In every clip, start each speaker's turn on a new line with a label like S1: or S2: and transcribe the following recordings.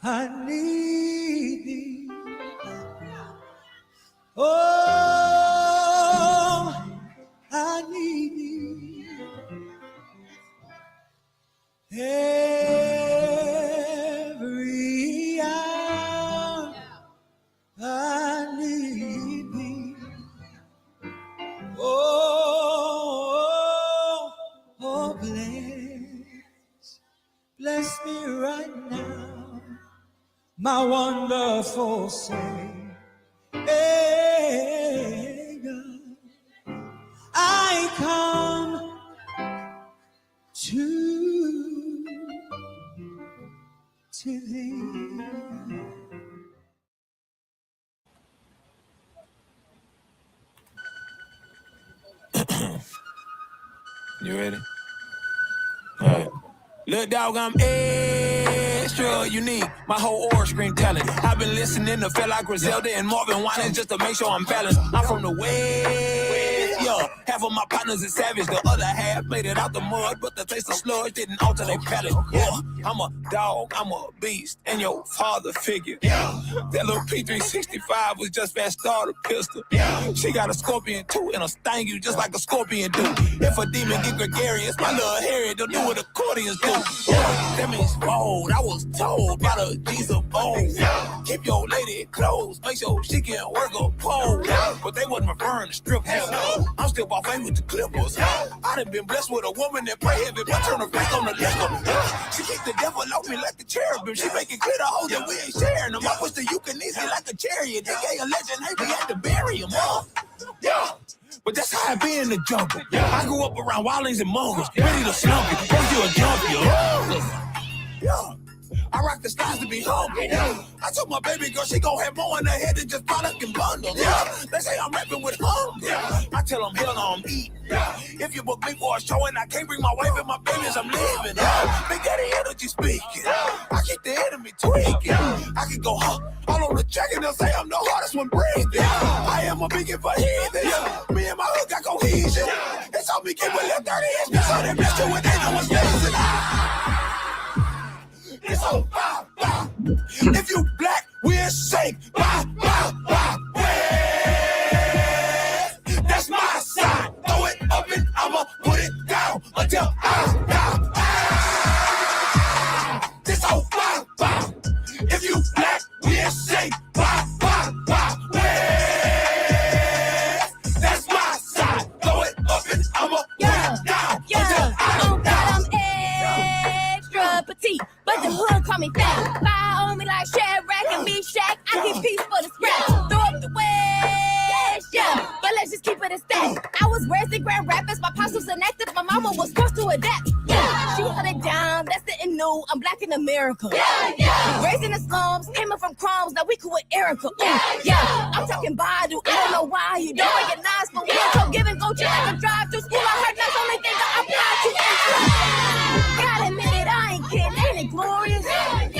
S1: I need thee. Oh, I need thee. Every hour I need thee. Oh, bless me right now, my wonderful Savior. I come to thee.
S2: You ready? All right. Little dog, I'm extra unique. My whole aura scream talent. I've been listening to feel like Griselda and Marvin Winans just to make sure I'm balanced. I'm from the West, yeah. Half of my partners is savage, the other half made it out the mud, but the taste of sludge didn't alter their palate. Yeah, I'm a dog, I'm a beast, and your father figure. Yeah, that little P365 was just fast starter pistol. Yeah, she got a scorpion too, and a sting you just like a scorpion do. If a demon get gregarious, my little Harry, they'll do what accordions do. Yeah, that means bold. I was told by the G's of old. Keep your lady close, make sure she can work a pole. But they wasn't referring to strip hell. I'm still off aim with the Clippers. I done been blessed with a woman that play heavy, but turn her face on the liquor. She keep the devil off me like the cherubim. She make it clear to hoes that we ain't sharing them. I push the euthanasia like a chariot. They gave a legend, hey, we had to bury him. Yeah. But that's how I be in the jungle. I grew up around wildlings and mongrels, ready to slump you. First you a junkie. Yeah. I rock the skies to be humble. Yeah. I told my baby girl she gon' have more in her head than just product and bundles. Yeah. They say I'm rapping with hunger. Yeah. I tell them hell no, I'm eating. Yeah. If you book me for a show and I can't bring my wife and my babies, I'm leaving. Yeah. Big Daddy energy speaking. Yeah. I keep the enemy tweaking. Yeah. I can go all on the track and they'll say I'm the hardest one breathing. Yeah. I am a beacon for heathen. Yeah. Me and my hood got cohesion. Yeah. They told me keep with little 30 inch, so they messed you when they know what's blazing. It's on fire, fire. If you black, we'll shake. Bye, bye, bye. That's my side. Throw it up and I'ma put it down until I die. It's on fire, fire. If you black, we'll shake. Bye, bye, bye. That's my side. Throw it up and I'ma put it down until I die.
S3: I'm extra petite. But the hood call me fat. Fire on me like Shadrach and Meshach. I get peace for the scratch. Throw up the West, yeah. But let's just keep it a stack. I was raised in Grand Rapids. My pops was inactive. My mama was forced to adapt. Yeah, she held it down. That's the new. I'm black in America. Yeah. Raised in the slums. Came up from crumbs. Now we cool with Erica. Yeah. I'm talking Badu. I don't know why you don't recognize. But we're so giving. Go chill like a drive through school. I heard that's the only thing that apply to interest. Gotta admit it, I ain't kidding. Ain't it glorious? I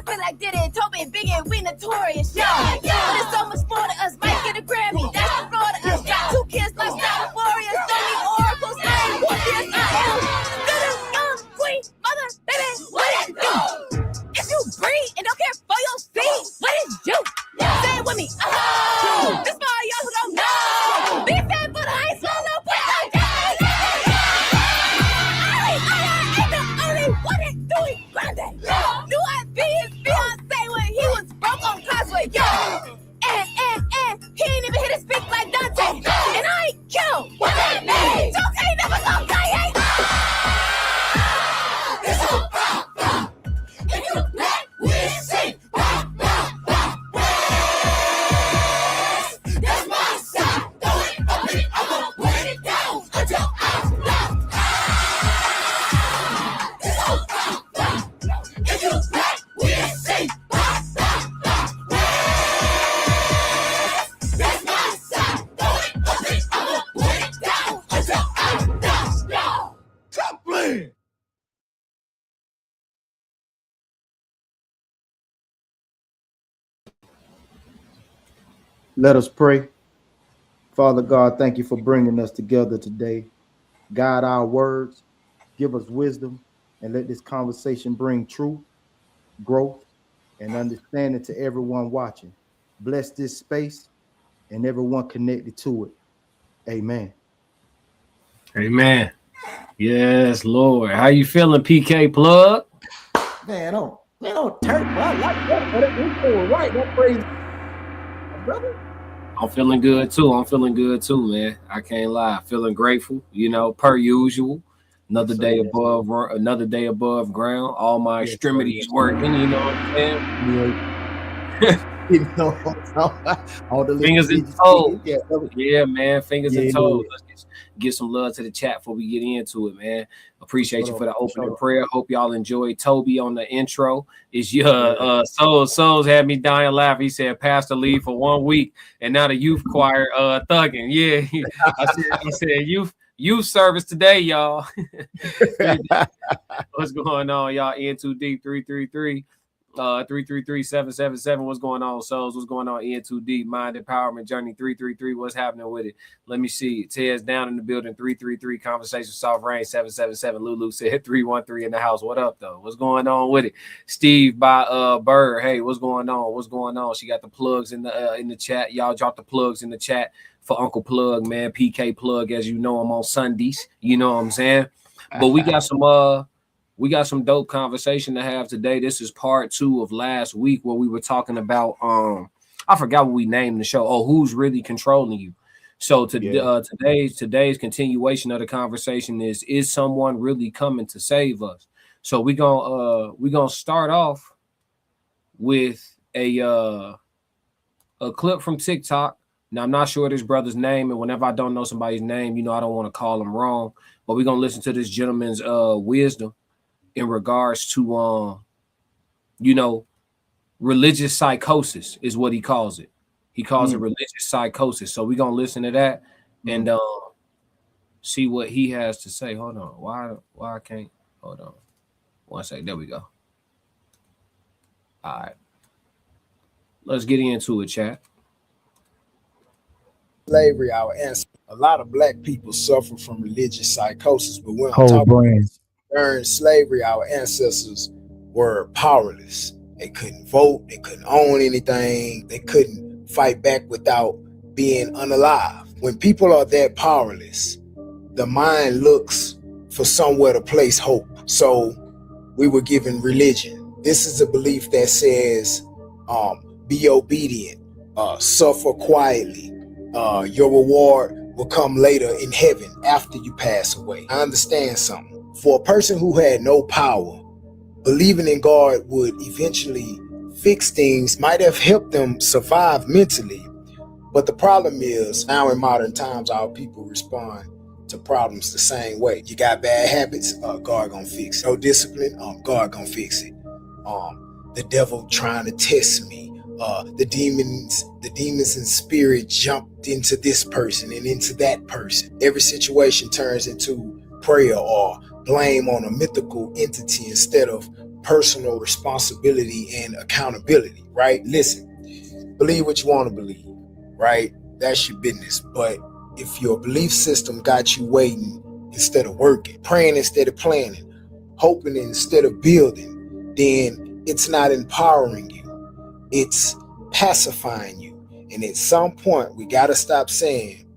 S3: feel like Diddy and Toby and Biggie and we notorious. But it's so much more to us. Might get a Grammy. That's the floor to us. Got 2 kids, lifestyle warriors. Don't need oracles. I ain't warriors. I am the young queen, mother, baby. What it do? If you breathe and don't care for your feet, what it do? Say it with me. This for all y'all who don't know. Be fat for the high school, no put like that. What it doing, Grande? Knew I'd be his fiancé when he was broke on Causeway. And he ain't even hit his speak like Dante. And I ain't killed. What that mean? Dante never saw Kanye. It's a pop, pop. If you black, we'll sing. Pop, pop, pop. That's my side. Throw it up and I'ma put it down until I'm done. If you black, we'll sing. Pop, pop, pop. That's my side. Throw it up and I'ma put it down until I'm done. Stop playing.
S4: Let us pray. Father God, thank you for bringing us together today. Guide our words, give us wisdom, and let this conversation bring truth, growth, and understanding to everyone watching. Bless this space and everyone connected to it. Amen.
S5: Amen. Yes, Lord. How you feeling, PK Plug?
S4: Man, don't turn. I like that. Right, that praise, brother.
S5: I'm feeling good too. Man. I can't lie. Feeling grateful, per usual. Another
S4: Yes,
S5: day
S4: sir.
S5: above ground. All my
S4: Yes,
S5: extremities
S4: sir.
S5: working, you know what I'm saying?
S4: All the little
S5: Fingers and
S4: digits
S5: toes.
S4: kicking.
S5: Yeah, man. Fingers and toes.
S4: Yeah.
S5: Let's get some love to the chat before we get into it, man. Appreciate you
S4: Hold
S5: for the
S4: on,
S5: opening
S4: hold
S5: prayer. Hope y'all enjoyed Toby on the intro. It's your Souls had me dying laughing. He said Pastor leave for 1 week and now the youth choir thugging. Yeah. I said youth service today, y'all. What's going on, y'all? N2D 333. 333-777. What's going on, Souls? What's going on? N2D Mind Empowerment Journey 333. What's happening with it? Let me see. Ted's down in the building. 333 Conversation Soft Rain 777. Lulu said 313 in the house. What up though? What's going on with it? Steve by Bird. Hey, what's going on? What's going on? She got the plugs in the chat. Y'all drop the plugs in the chat for Uncle Plug, man. PK Plug, as you know, I'm on Sundays. You know what I'm saying? But we got some dope conversation to have today. This is part 2 of last week where we were talking about I forgot what we named the show. Oh, who's really controlling you? So today's continuation of the conversation is someone really coming to save us? So we're gonna start off with a clip from TikTok. Now I'm not sure this brother's name, and whenever I don't know somebody's name, I don't want to call him wrong. But we're gonna listen to this gentleman's wisdom in regards to religious psychosis is what he calls it. He calls it religious psychosis. So we're gonna listen to that and see what he has to say. Hold on. Why I can't hold on 1 second. There we go. All right. Let's get into it, chat.
S6: Slavery, our ancestors. A lot of black people suffer from religious psychosis, but when I'm talking during slavery, our ancestors were powerless. They couldn't vote, they couldn't own anything, they couldn't fight back without being unalive. When people are that powerless, the mind looks for somewhere to place hope. So we were given religion. This is a belief that says, be obedient, suffer quietly. Your reward will come later in heaven after you pass away. I understand something. For a person who had no power, believing in God would eventually fix things, might have helped them survive mentally. But the problem is, now in modern times, our people respond to problems the same way. You got bad habits, God gonna fix it. No discipline, God gonna fix it. The devil trying to test me. The demons and spirit jumped into this person and into that person. Every situation turns into prayer or blame on a mythical entity instead of personal responsibility and accountability, right? Listen, believe what you want to believe, right? That's your business. But if your belief system got you waiting instead of working, praying instead of planning, hoping instead of building, then it's not empowering you. It's pacifying you. And at some point, we got to stop saying,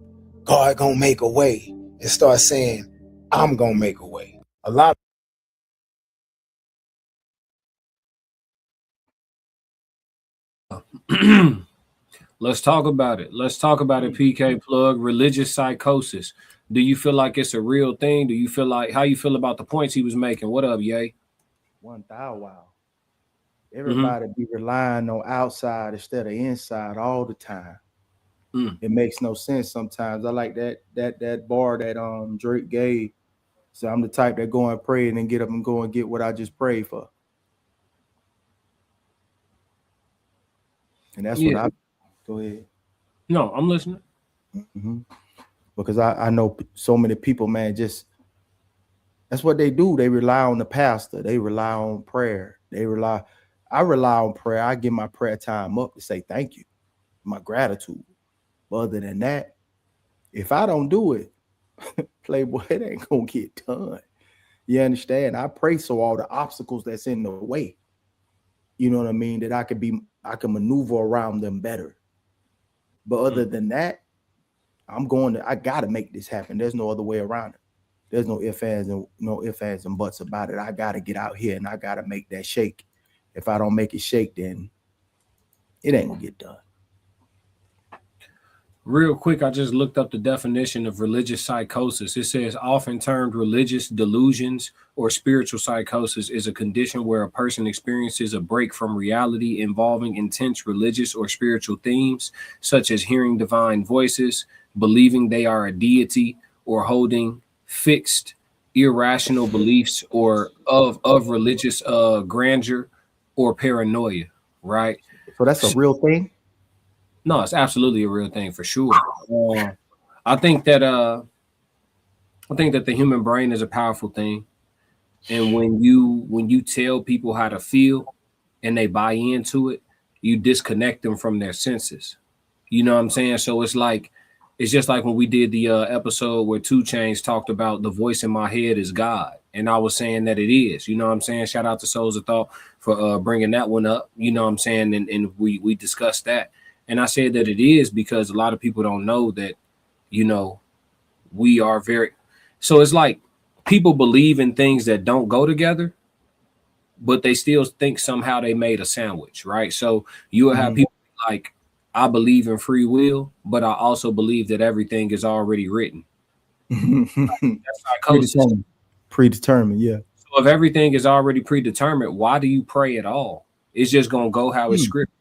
S6: God gonna make a way, and start saying, I'm gonna make a way. A lot.
S5: Let's talk about it. PK Plug. Religious psychosis. Do you feel like it's a real thing? Do you feel like how you feel about the points he was making? What up, Ye?
S4: 1,000. Wow. Everybody be relying on outside instead of inside all the time. It makes no sense sometimes. I like that bar that Drake gave. So I'm the type that go and pray and then get up and go and get what I just prayed for. And that's what I go ahead.
S5: No, I'm listening.
S4: Because I know so many people, man, just that's what they do. They rely on the pastor. They rely on prayer. I rely on prayer. I give my prayer time up to say thank you, my gratitude. But other than that, if I don't do it, Playboy, it ain't gonna get done. You understand? I pray so all the obstacles that's in the way you know what I mean, that I can maneuver around them better. But other than that, I gotta make this happen. There's no other way around it. There's no ifs, ands, and buts about it. I gotta get out here and I gotta make that shake. If I don't make it shake, then it ain't gonna get done.
S5: Real quick, I just looked up the definition of religious psychosis. It says often termed religious delusions or spiritual psychosis is a condition where a person experiences a break from reality involving intense religious or spiritual themes, such as hearing divine voices, believing they are a deity, or holding fixed, irrational beliefs or of religious grandeur or paranoia, right?
S4: So that's a real thing?
S5: No, it's absolutely a real thing for sure. I think that the human brain is a powerful thing, and when you tell people how to feel and they buy into it, you disconnect them from their senses. You know what I'm saying? So it's just like when we did the episode where 2 Chainz talked about the voice in my head is God, and I was saying that it is. You know what I'm saying? Shout out to Souls of Thought for bringing that one up. You know what I'm saying? And we discussed that. And I said that it is because a lot of people don't know that, you know, we are very. So it's like people believe in things that don't go together, but they still think somehow they made a sandwich, right? So you will have people like, I believe in free will, but I also believe that everything is already written. That's psychosis.
S4: Predetermined, yeah.
S5: So if everything is already predetermined, why do you pray at all? It's just gonna go how it's scripted.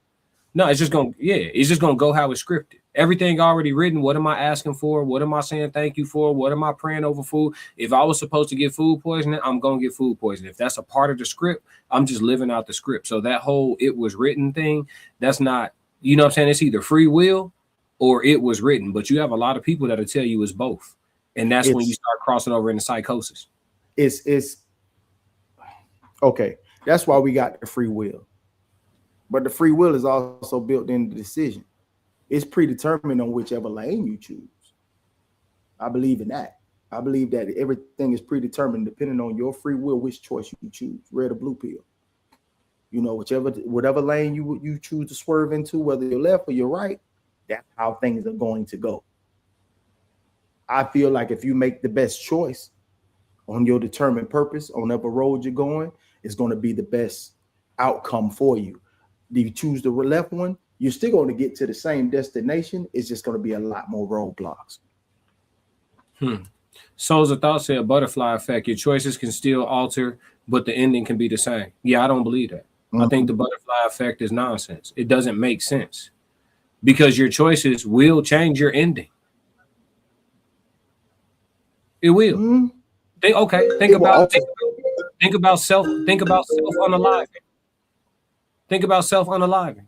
S5: No, it's just gonna go how it's scripted. Everything already written. What am I asking for? What am I saying thank you for? What am I praying over food? If I was supposed to get food poisoning, I'm gonna get food poisoning. If that's a part of the script, I'm just living out the script. So that whole it was written thing, that's not, you know what I'm saying? It's either free will or it was written. But you have a lot of people that'll tell you it's both. And that's when you start crossing over into psychosis.
S4: It's okay. That's why we got the free will. But the free will is also built in the decision. It's predetermined on whichever lane you choose. I believe in that. I believe that everything is predetermined depending on your free will, which choice you choose, red or blue pill. You know, whatever lane you choose to swerve into, whether you're left or you're right, that's how things are going to go. I feel like if you make the best choice on your determined purpose, on whatever road you're going, it's going to be the best outcome for you. If you choose the left one, you're still going to get to the same destination. It's just going to be a lot more roadblocks.
S5: Souls of Thought said butterfly effect. Your choices can still alter, but the ending can be the same. Yeah, I don't believe that. I think the butterfly effect is nonsense. It doesn't make sense because your choices will change your ending. It will. Think about self-unaliving. Think about self-unaliving.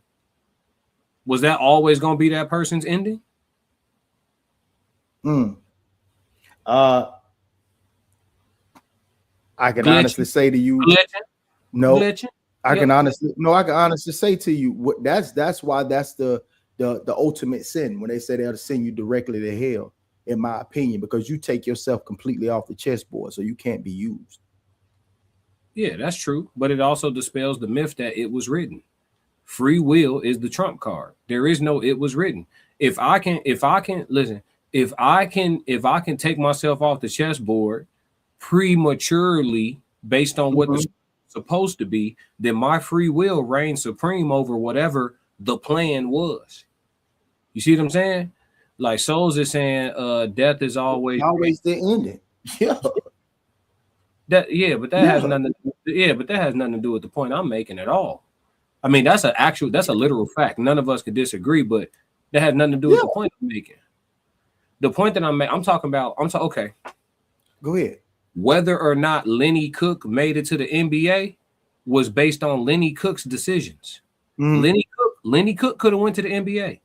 S5: Was that always going to be that person's ending?
S4: I can honestly say to you, I can honestly say to you, that's why that's the ultimate sin when they say they'll send you directly to hell, in my opinion, because you take yourself completely off the chessboard, so you can't be used.
S5: Yeah, that's true, but it also dispels the myth that it was written. Free will is the trump card. There is no it was written. If I can take myself off the chessboard prematurely based on what the supposed to be, then my free will reigns supreme over whatever the plan was. You see what I'm saying? Like Souls is saying, death is always
S4: the ending. Yeah.
S5: But that has nothing to do with the point I'm making at all. I mean, that's a literal fact. None of us could disagree, but that has nothing to do with the point I'm making. The point that I'm talking about, okay.
S4: Go ahead.
S5: Whether or not Lenny Cook made it to the NBA was based on Lenny Cook's decisions. Lenny Cook could have went to the NBA.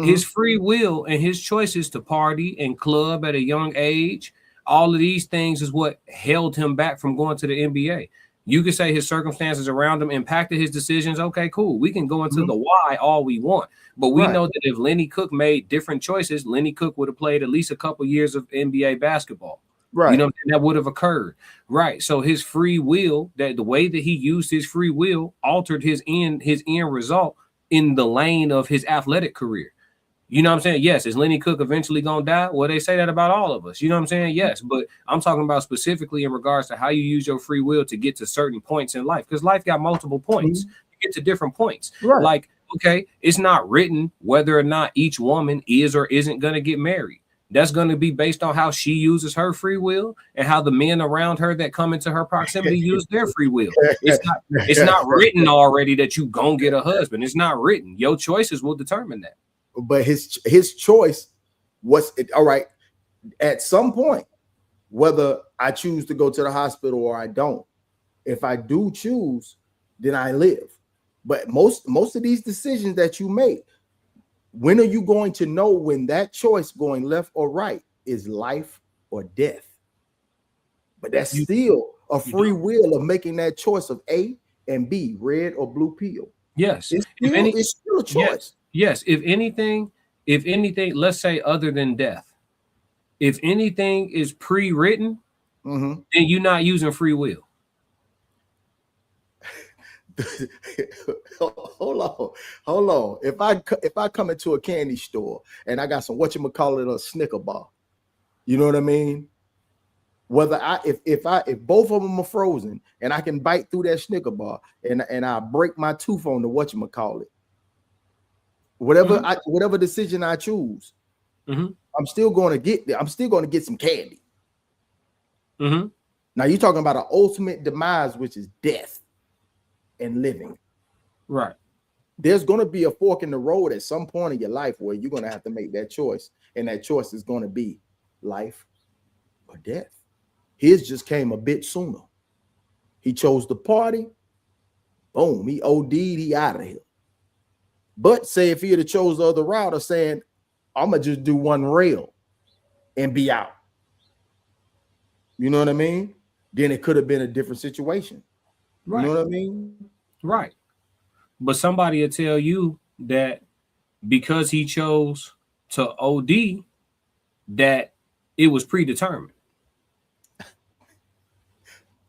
S5: His free will and his choices to party and club at a young age, all of these things is what held him back from going to the NBA. You could say his circumstances around him impacted his decisions. Okay, cool. We can go into the why all we want. But we know that if Lenny Cook made different choices, Lenny Cook would have played at least a couple years of NBA basketball.
S4: Right.
S5: You know what I'm saying? That would have occurred. Right. So his free will, that the way that he used his free will altered his end result in the lane of his athletic career. You know what I'm saying? Yes. Is Lenny Cook eventually going to die? Well, they say that about all of us. You know what I'm saying? Yes. But I'm talking about specifically in regards to how you use your free will to get to certain points in life, because life got multiple points. You get to different points.
S4: Right.
S5: Like, okay, it's not written whether or not each woman is or isn't going to get married. That's going to be based on how she uses her free will and how the men around her that come into her proximity use their free will. It's not written already that you gonna get a husband. It's not written. Your choices will determine that.
S4: But his choice was all right. At some point, whether I choose to go to the hospital or I don't, if I do choose, then I live. But most of these decisions that you make, when are you going to know when that choice going left or right is life or death? But that's still a free will of making that choice of A and B, red or blue pill.
S5: Yes.
S4: It's still a choice.
S5: Yes. If anything, let's say other than death, if anything is pre-written, then you're not using free will.
S4: Hold on. If I come into a candy store and I got some whatchamacallit a Snicker bar, you know what I mean? Whether if both of them are frozen and I can bite through that Snicker bar and I break my tooth on the whatchamacallit, whatever decision I choose, I'm still going to get some candy. Now you're talking about an ultimate demise, which is death and living.
S5: Right.
S4: There's going to be a fork in the road at some point in your life where you're going to have to make that choice, and that choice is going to be life or death. His just came a bit sooner. He chose the party. Boom, he OD'd, he out of here. But say if he had chose the other route of saying, I'm going to just do one rail and be out. You know what I mean? Then it could have been a different situation.
S5: Right.
S4: You know what I mean?
S5: Right. But somebody will tell you that because he chose to OD, that it was predetermined.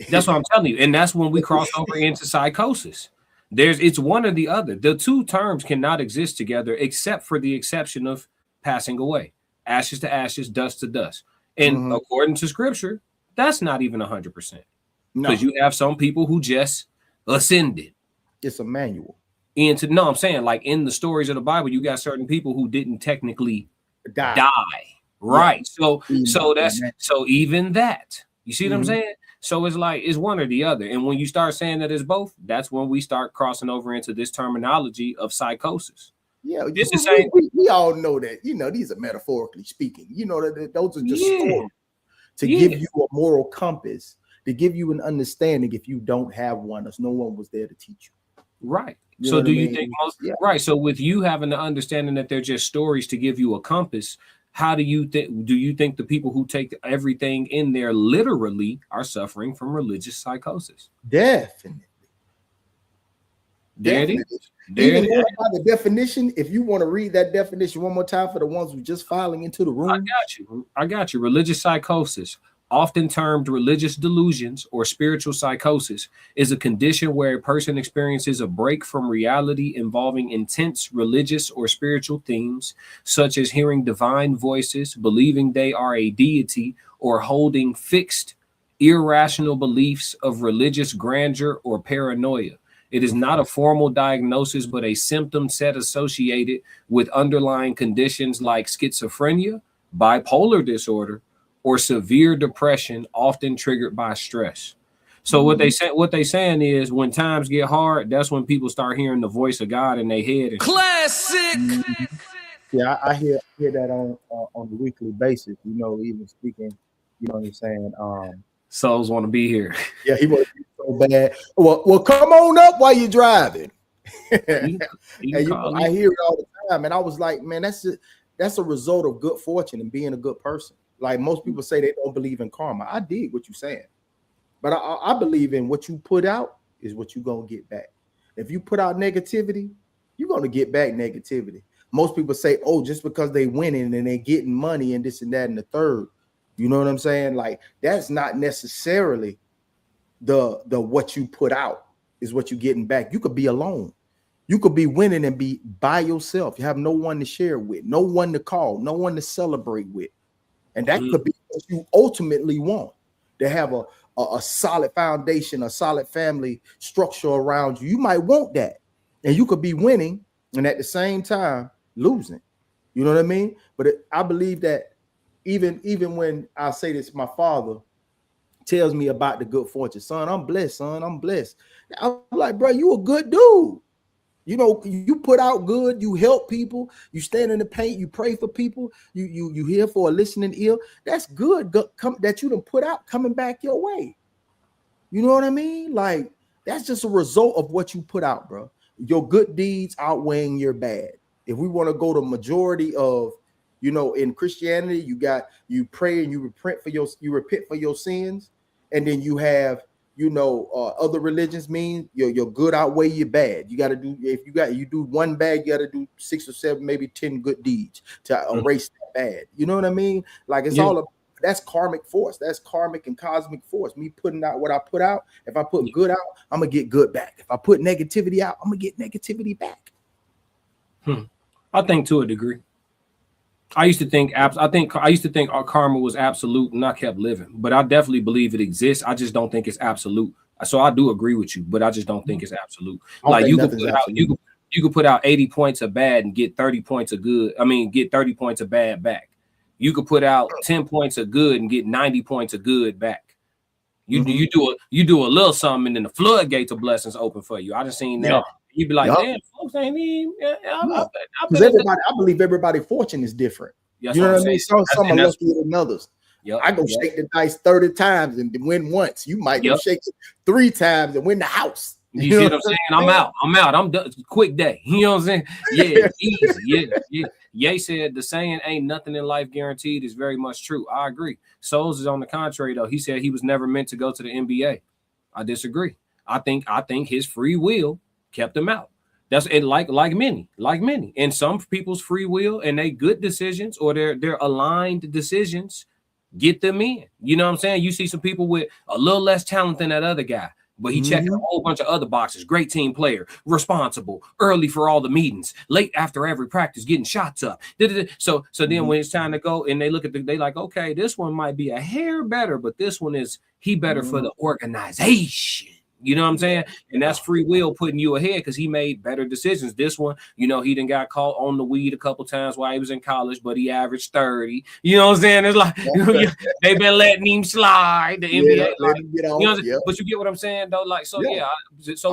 S5: That's what I'm telling you. And that's when we cross over into psychosis. It's one or the other. The two terms cannot exist together except for the exception of passing away. Ashes to ashes, dust to dust. And according to scripture, that's not even 100%. Because you have some people who just ascended.
S4: It's a manual.
S5: I'm saying, like in the stories of the Bible, you got certain people who didn't technically die. Right. So even that. You see what I'm saying? So it's like it's one or the other. And when you start saying that it's both, that's when we start crossing over into this terminology of psychosis.
S4: Yeah, we all know that, these are metaphorically speaking. That those are just stories to give you a moral compass, to give you an understanding if you don't have one, as no one was there to teach you.
S5: Right. So do you think right? So with you having the understanding that they're just stories to give you a compass, how do you think the people who take everything in there literally are suffering from religious psychosis?
S4: Definitely.
S5: There it is.
S4: The definition, if you want to read that definition one more time for the ones who just filing into the room.
S5: I got you. Religious psychosis, often termed religious delusions or spiritual psychosis, is a condition where a person experiences a break from reality involving intense religious or spiritual themes, such as hearing divine voices, believing they are a deity, or holding fixed, irrational beliefs of religious grandeur or paranoia. It is not a formal diagnosis, but a symptom set associated with underlying conditions like schizophrenia, bipolar disorder, or severe depression, often triggered by stress. So what they saying is when times get hard, that's when people start hearing the voice of God in their head.
S2: Classic.
S4: Yeah, I hear that on a weekly basis. Even speaking, you know what I'm saying.
S5: Souls want to be here.
S4: Yeah, he was so bad. Well, come on up while you're driving. I hear it all the time, and I was like, man, that's a result of good fortune and being a good person. Like most people say they don't believe in karma. I dig what you're saying, but I believe in what you put out is what you're gonna get back. If you put out negativity, you're gonna get back negativity. Most people say, oh, just because they winning and they getting money and this and that and the third, You know what I'm saying? Like that's not necessarily the what you put out is what you're getting back. You could be alone. You could be winning and be by yourself. You have no one to share with, no one to call, no one to celebrate with. And that could be what you ultimately want, to have a solid foundation, a solid family structure around you. You might want that. And you could be winning and at the same time losing. You know what I mean? But I believe that even when I say this, my father tells me about the good fortune. Son, I'm blessed, son. I'm blessed. I'm like, bro, you a good dude. You know, you put out good, you help people, you stand in the paint, you pray for people, you here for a listening ear. That's good that you done put out coming back your way. You know what I mean? Like, that's just a result of what you put out, bro. Your good deeds outweighing your bad. If we want to go to majority of, you know, in Christianity, you pray and you repent for your sins, and then you have, you know, other religions mean your good outweigh your bad. You got to do, you do one bad, you got to do 6 or 7, maybe 10 good deeds to erase that bad. You know what I mean? Like it's all about, that's karmic force. That's karmic and cosmic force. Me putting out what I put out. If I put good out, I'm gonna get good back. If I put negativity out, I'm gonna get negativity back.
S5: I think to a degree. I used to think our karma was absolute, and I kept living. But I definitely believe it exists. I just don't think it's absolute. So I do agree with you, but I just don't think it's absolute. Like you could put out 80 points of bad and get 30 points of good. I mean, get 30 points of bad back. You could put out 10 points of good and get 90 points of good back. You do a little something, and then the floodgates of blessings open for you. I just seen that. You'd be like, damn, folks ain't even.
S4: I believe everybody's fortune is different. You know what I mean? Some are luckier than others. I go shake the dice 30 times and win once. You might go shake it 3 times and win the house.
S5: You see what I'm saying? I'm out. I'm done. Quick day. You know what I'm saying? Yeah, easy. Yeah. Ye said the saying ain't nothing in life guaranteed is very much true. I agree. Souls is on the contrary, though. He said he was never meant to go to the NBA. I disagree. I think his free will kept him out. That's it, like many. And some people's free will and they good decisions or their aligned decisions get them in. You know what I'm saying? You see some people with a little less talent than that other guy, but he checked a whole bunch of other boxes. Great team player, responsible, early for all the meetings, late after every practice, getting shots up. So then when it's time to go and they look at they like, okay, this one might be a hair better, but this one is better for the organization. You know what I'm saying? And that's free will putting you ahead because he made better decisions. This one, you know, he done got caught on the weed a couple times while he was in college, but he averaged 30. You know what I'm saying? It's like they've been letting him slide. The NBA,
S4: let him get on.
S5: You know but you get what I'm saying, though. Like, so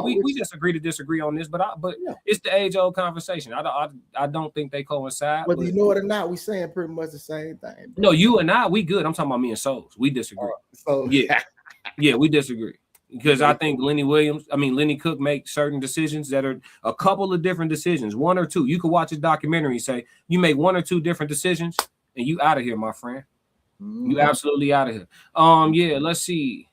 S5: we disagree to disagree on this, but it's the age-old conversation. I don't think they coincide.
S4: Whether you know it or not, we saying pretty much the same thing.
S5: No, you and I, we good. I'm talking about me and Souls. We disagree. Yeah, we disagree. Because I think Lenny Cook makes certain decisions that are a couple of different decisions, 1 or 2. You could watch a documentary and say you make 1 or 2 different decisions and you out of here, my friend. You absolutely out of here. Let's see.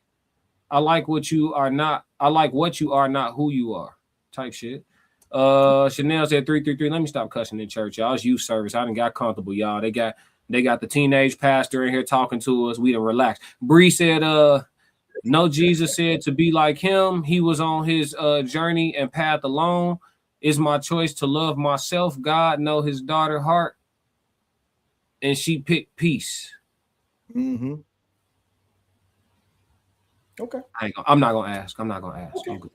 S5: I like what you are not who you are. Type shit. Chanel said 333. Let me stop cussing in church, y'all. It's youth service. I done got comfortable, y'all. They got the teenage pastor in here talking to us. We done relaxed. Bree said, no, Jesus said to be like him. He was on his journey and path alone. Is my choice to love myself. God know his daughter heart. And she picked peace.
S4: Mm-hmm. Okay.
S5: I'm not going to ask. Okay.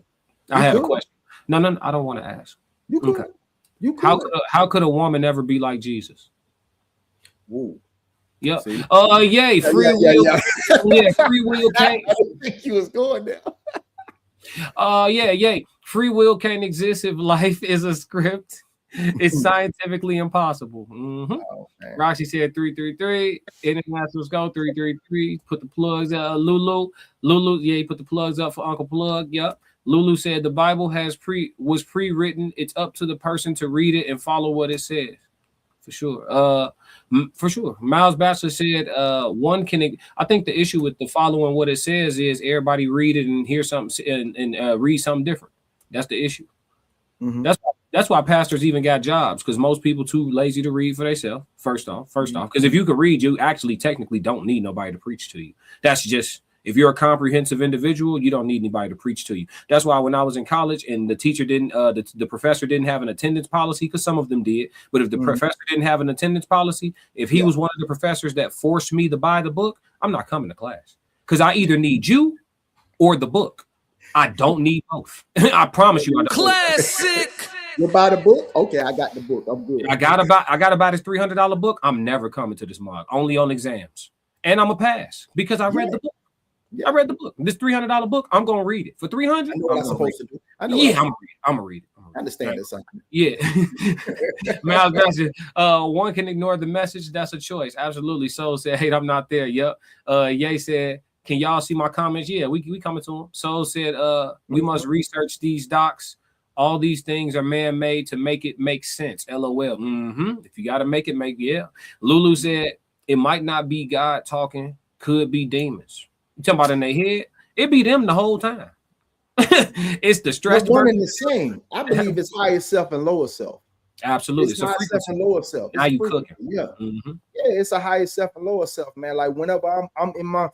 S5: I have a question. No, I don't want to ask.
S4: You could.
S5: Okay. How could a woman ever be like Jesus?
S4: Whoa.
S5: Yep. Yay, free will. Yeah, free will can't.
S4: I didn't think you was going there.
S5: Yay. Free will can't exist if life is a script. It's scientifically impossible. Roxy said 333. Internationals go 333. Put the plugs out. Lulu, yeah, put the plugs up for Uncle Plugg. Yep. Lulu said the Bible was pre-written. It's up to the person to read it and follow what it says. For sure. Miles Batchelor said I think the issue with the following what it says is everybody read it and hear something and read something different. That's the issue.
S4: Mm-hmm.
S5: That's why pastors even got jobs, because most people too lazy to read for themselves. First off, because if you could read, you actually technically don't need nobody to preach to you. That's just, if you're a comprehensive individual, you don't need anybody to preach to you. That's why when I was in college and the teacher didn't, the professor didn't have an attendance policy, because some of them did. But if the professor didn't have an attendance policy, if he was one of the professors that forced me to buy the book, I'm not coming to class, because I either need you or the book. I don't need both. I promise you. I don't.
S2: Classic.
S4: You buy the book? Okay, I got the book. I'm good.
S5: I got about this $300 book. I'm never coming to this mug, only on exams. And I'm a pass because I read the book. I read the book. This $300 book, I'm gonna read it for $300.
S4: I know what I'm supposed to do. I'm
S5: gonna read it.
S4: I understand this.
S5: Yeah. Mal, one can ignore the message. That's a choice. Absolutely. Soul said, "Hey, I'm not there." Yep. Ye said, "Can y'all see my comments?" Yeah, we coming to him. Soul said, "We must research these docs. All these things are man-made to make it make sense." LOL. If you got to make it make, yeah. Lulu said, "It might not be God talking, could be demons." You talking about in their head? It be them the whole time. It's the stress.
S4: One and the same. I believe it's higher self and lower self.
S5: Absolutely.
S4: It's higher self and lower self.
S5: How you cooking?
S4: Yeah. Yeah, it's a higher self and lower self, man. Like whenever I'm in my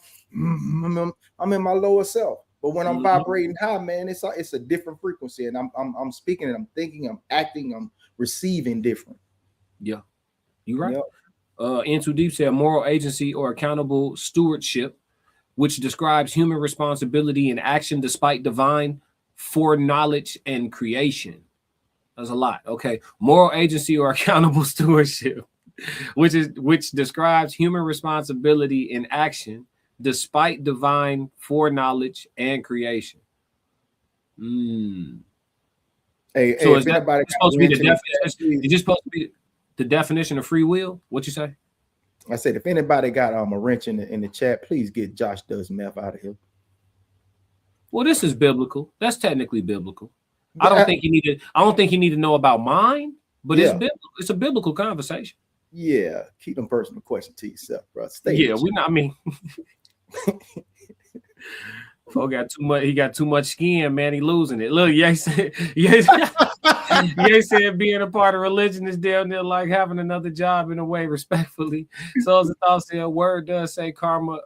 S4: lower self. But when I'm vibrating high, man, it's a different frequency, and I'm speaking, and I'm thinking, I'm acting, I'm receiving different.
S5: Yeah, you right. In Too Deep said moral agency or accountable stewardship, which describes human responsibility and action despite divine foreknowledge and creation. That's a lot. Okay, moral agency or accountable stewardship, which describes human responsibility and action despite divine foreknowledge and creation.
S4: Hey,
S5: so is that supposed to be the definition? Is this supposed to be the definition of free will? What you say?
S4: I said, if anybody got a wrench in the chat, please get Josh Does Meth out of here.
S5: Well, this is biblical. That's technically biblical. I don't think you need to know about mine, but it's biblical. It's a biblical conversation.
S4: Yeah, keep them personal questions to yourself, bro.
S5: Fo got too much. He got too much skin, man. He losing it. Look, Ye said being a part of religion is down there like having another job in a way, respectfully. So as a thought said, word does say karma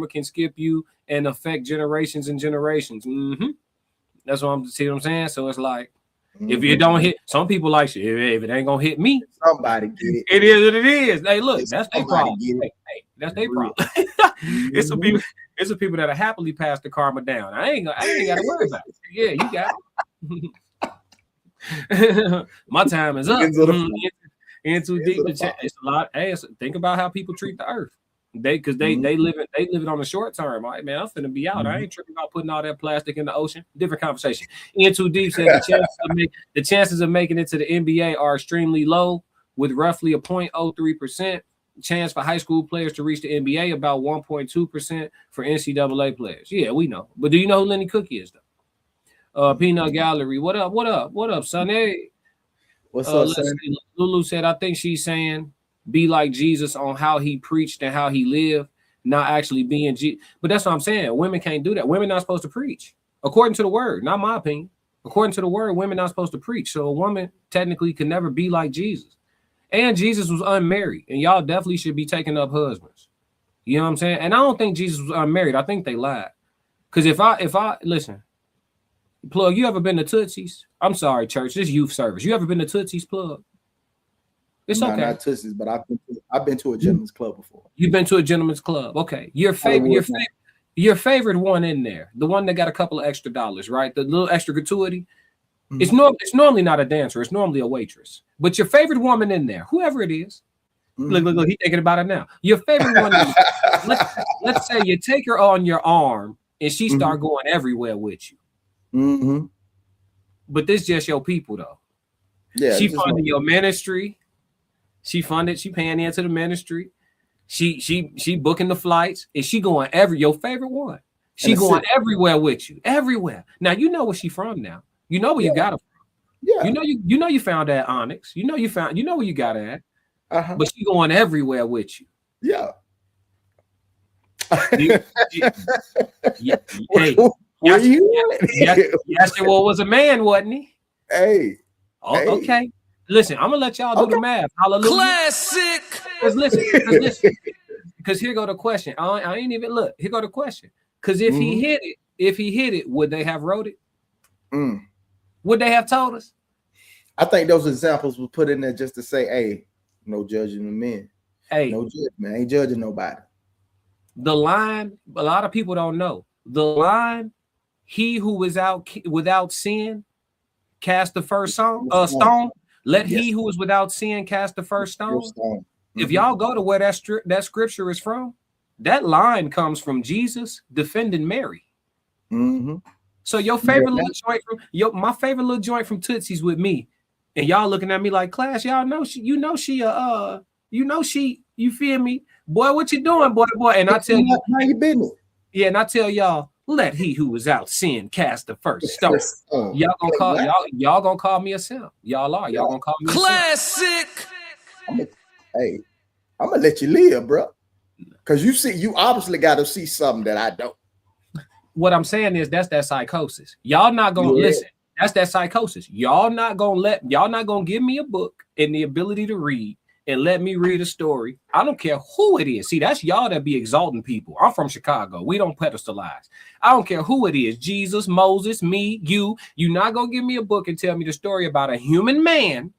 S5: can skip you and affect generations and generations. That's what I'm saying. So it's like, if it don't hit, some people like shit. If it ain't gonna hit me,
S4: somebody get it.
S5: It is what it is. Hey, look, that's their problem. Hey, that's their problem. It's some people that are happily passed the karma down. I ain't got to worry about it. Yeah, you got it. My time is up. In too deep. It's a lot. Hey, think about how people treat the earth. They live it on the short term. Like, man, I'm finna be out. I ain't tripping about putting all that plastic in the ocean. Different conversation. In Too Deep said the chances of making it to the NBA are extremely low, with roughly a 0.03% chance for high school players to reach the NBA, about 1.2% for NCAA players. Yeah, we know. But do you know who Lenny Cookie is though? Peanut Gallery. What up, son? Hey.
S4: What's up, son?
S5: Lulu said, I think she's saying be like Jesus on how he preached and how he lived, not actually being Jesus. But that's what I'm saying. Women can't do that. Women not supposed to preach. According to the word, not my opinion. According to the word, women not supposed to preach. So a woman technically can never be like Jesus. And Jesus was unmarried. And y'all definitely should be taking up husbands. You know what I'm saying? And I don't think Jesus was unmarried. I think they lied. Because if I listen, Plug, you ever been to Tootsie's? I'm sorry, church. This youth service. You ever been to Tootsie's, Plug? It's okay.
S4: Not Tootsie's, but I've been to a gentleman's club before.
S5: You've been to a gentleman's club. Okay. Your favorite one in there, the one that got a couple of extra dollars, right? The little extra gratuity. It's normally not a dancer, it's normally a waitress. But your favorite woman in there, whoever it is, look, he's thinking about it now. Your favorite one, let's say you take her on your arm and she start going everywhere with you. But this just your people though. Yeah, she funded your ministry. She paying into the ministry. She booking the flights. And she going your favorite one. She going everywhere with you. Everywhere. Now you know where she from now. You know where you got her from. Yeah. You know you found that Onyx. You know where you got her at. But she going everywhere with you.
S4: Yeah.
S5: Hey, Yashua was a man, wasn't he?
S4: Hey.
S5: Oh,
S4: hey.
S5: okay. Listen, I'm gonna let y'all do the math. Hallelujah.
S2: Classic.
S5: Because listen. Because here go the question. I ain't even look. Here go the question. Because if he hit it, would they have wrote it? Would they have told us?
S4: I think those examples were put in there just to say, hey, no judging the men.
S5: Hey,
S4: no judgment. I ain't judging nobody.
S5: The line, a lot of people don't know. The line, he who is out without sin, cast the first stone. Let he who is without sin cast the first stone. If y'all go to where that scripture is from, that line comes from Jesus defending Mary. So your favorite little joint from my favorite little joint from Tootsie's with me, and y'all looking at me like, class, y'all know she, you feel me, boy? What you doing, boy? And I tell you,
S4: how you been?
S5: Yeah, and I tell y'all, let he who is out sin cast the first stone. Y'all gonna call me a simp. Y'all are. Y'all gonna call me
S2: classic.
S4: Hey, I'm gonna let you live, bro. Because you obviously got to see something that I don't.
S5: What I'm saying is that's that psychosis. Y'all not gonna listen. That's that psychosis. Y'all not gonna give me a book and the ability to read and let me read a story. I don't care who it is. See, that's y'all that be exalting people. I'm from Chicago. We don't pedestalize. I don't care who it is. Jesus, Moses, me, you. You not gonna give me a book and tell me the story about a human man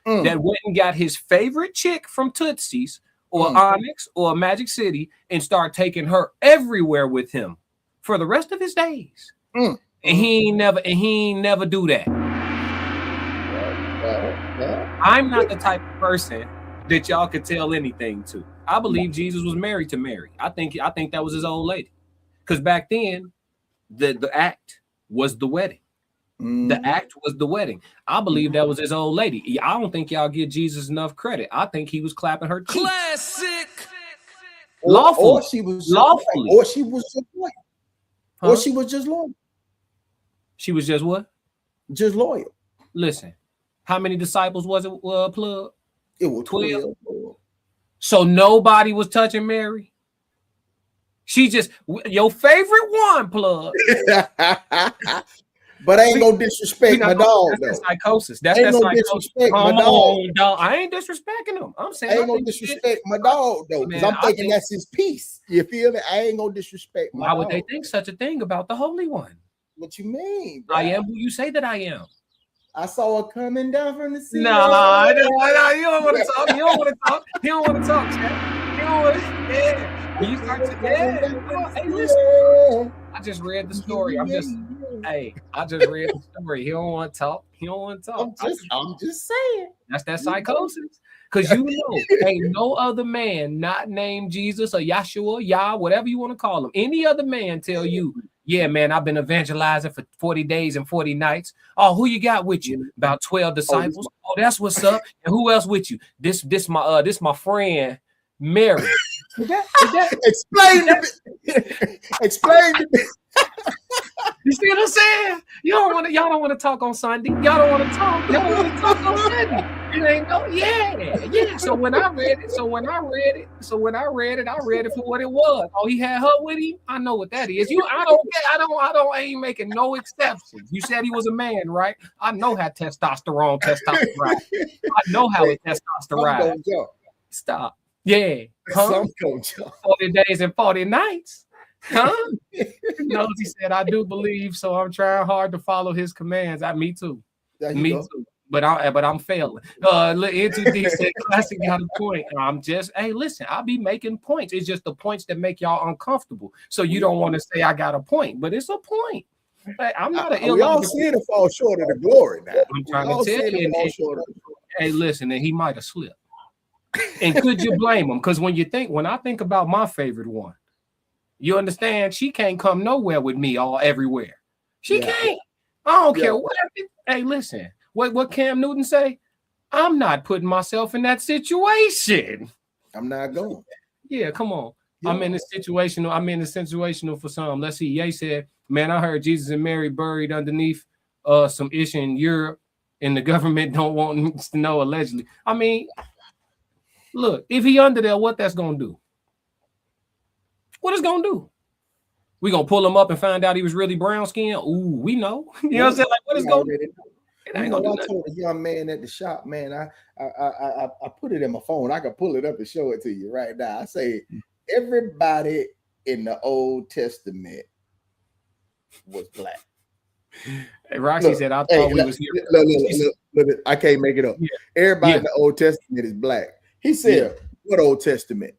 S5: that went and got his favorite chick from Tootsie's or Onyx or Magic City and start taking her everywhere with him for the rest of his days. And he ain't never do that. I'm not the type of person that y'all could tell anything to. I believe Jesus was married to Mary. I think that was his old lady. Because back then, the act was the wedding. The act was the wedding. I believe that was his old lady. I don't think y'all give Jesus enough credit. I think he was clapping her cheeks.
S2: Classic.
S5: Lawfully.
S4: Or she was
S5: lawfully.
S4: Or she was just loyal. Or she was just loyal.
S5: She was just what?
S4: Just loyal.
S5: Listen, how many disciples was it, Plug?
S4: It was
S5: 12. So nobody was touching Mary? She just, your favorite one, Plug.
S4: But I ain't gonna disrespect my dog.
S5: That's that psychosis. That's
S4: ain't
S5: that
S4: gonna
S5: psychosis.
S4: disrespect my dog.
S5: Dog. I ain't disrespecting him. I'm saying
S4: I ain't gonna disrespect my dog though, because I'm thinking that's his piece. You feel me? I ain't gonna disrespect my dog.
S5: Why would they think such a thing about the Holy One?
S4: What you mean, bro?
S5: I am who you say that I am.
S4: I saw her coming down from the sea.
S5: No, you don't want to talk. You don't want to talk. He don't want to talk, Chad. You don't want to. Yeah. When you start to, hey, listen. I just read the story. I just read the story. He don't want to talk. He don't want to talk.
S4: I'm just saying.
S5: That's that psychosis. Because you know, ain't no other man not named Jesus or Yahshua, Yah, whatever you want to call him. Any other man tell you, yeah, man, I've been evangelizing for 40 days and 40 nights. Oh, who you got with you? About 12 disciples. Oh, that's what's up. And who else with you? This my friend Mary.
S4: Explain to me. Explain to me.
S5: You see what I'm saying? Y'all don't want to talk on Sunday. Y'all don't want to talk. Y'all want to talk on Sunday. It ain't no, yeah. So when I read it, I read it for what it was. Oh, he had her with him. I know what that is. I ain't making no exceptions. You said he was a man, right? I know how testosterone. I know how it testosterone. Stop. Yeah. Huh? 40 days and 40 nights. Huh? No, he said, I do believe, so I'm trying hard to follow his commands. Me too. Me too. But I'm failing. Into said classic got a point. I'm just, hey, listen, I'll be making points. It's just the points that make y'all uncomfortable. So you don't want to say I got a point, but it's a point. I'm not an
S4: we all see it fall short of the glory now.
S5: I'm trying to tell you. Hey, listen, and he might have slipped. And could you blame him? Because when I think about my favorite one, you understand, she can't come nowhere with me everywhere. She can't. I don't care what. Hey, listen, what Cam Newton say? I'm not putting myself in that situation.
S4: I'm not going.
S5: Yeah, come on. Yeah. I'm in the situational for some. Let's see. Ye said, man, I heard Jesus and Mary buried underneath some issue in Europe, and the government don't want to know, allegedly. I mean, look, if he under there, what that's gonna do? What it's gonna do? We gonna pull him up and find out he was really brown skinned? Ooh, we know. You know what I'm saying? Like, what is going? It ain't gonna do
S4: I told a young man at the shop, man, I put it in my phone. I can pull it up and show it to you right now. I say everybody in the Old Testament was black.
S5: Hey, Roxy said, I thought we was here.
S4: Look, I can't make it up. Yeah. Everybody in the Old Testament is black. He said, what Old Testament?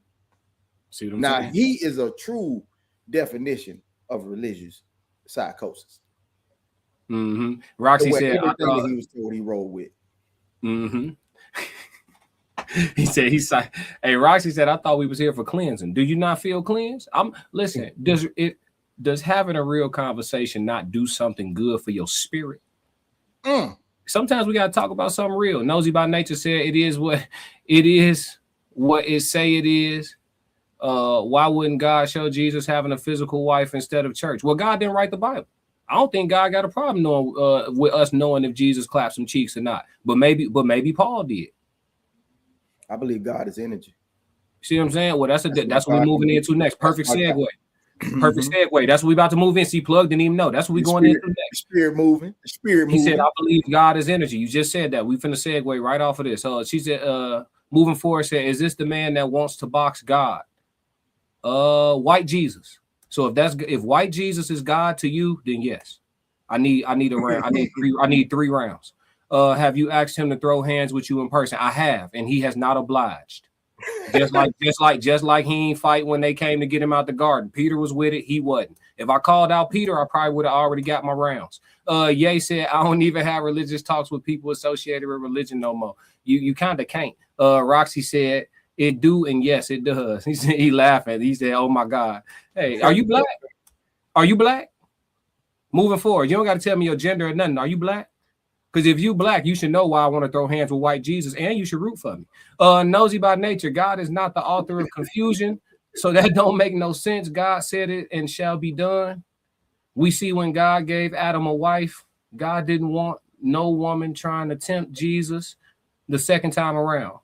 S5: See what I'm
S4: now,
S5: saying?
S4: he is a true definition of religious psychosis.
S5: Mm-hmm. Roxy said,
S4: everything that he was told he rolled with.
S5: Mm-hmm. He said, hey, Roxy said, I thought we was here for cleansing. Do you not feel cleansed? Listen, does having a real conversation not do something good for your spirit? Sometimes we got to talk about something real. Nosy by Nature said it is what it say it is. Why wouldn't God show Jesus having a physical wife instead of church? Well, God didn't write the Bible. I don't think God got a problem knowing with us knowing if Jesus clapped some cheeks or not. But maybe Paul did.
S4: I believe God is energy.
S5: See what I'm saying? Well, that's what we're moving into next. Perfect segue. Perfect segue. That's what we about to move in. See, Plug didn't even know. That's what we going into next.
S4: Spirit moving.
S5: He said, I believe God is energy. You just said that. We finna segue right off of this. She said, moving forward, said, is this the man that wants to box God? White Jesus. So if white Jesus is God to you, then yes. I need a round. I need three rounds. Have you asked him to throw hands with you in person? I have, and he has not obliged. Just like he ain't fight when they came to get him out the garden. Peter was with it, he wasn't. If I called out Peter, I probably would have already got my rounds. Ye said, I don't even have religious talks with people associated with religion no more. You kind of can't. Roxy said, it do, and yes, it does. He said, he laughing. He said, oh my God. Hey, are you black? Are you black? Moving forward, you don't got to tell me your gender or nothing. Are you black? Because if you black, you should know why I want to throw hands with white Jesus, and you should root for me. Nosy by Nature, God is not the author of confusion, so that don't make no sense. God said it and shall be done. We see when God gave Adam a wife, God didn't want no woman trying to tempt Jesus the second time around.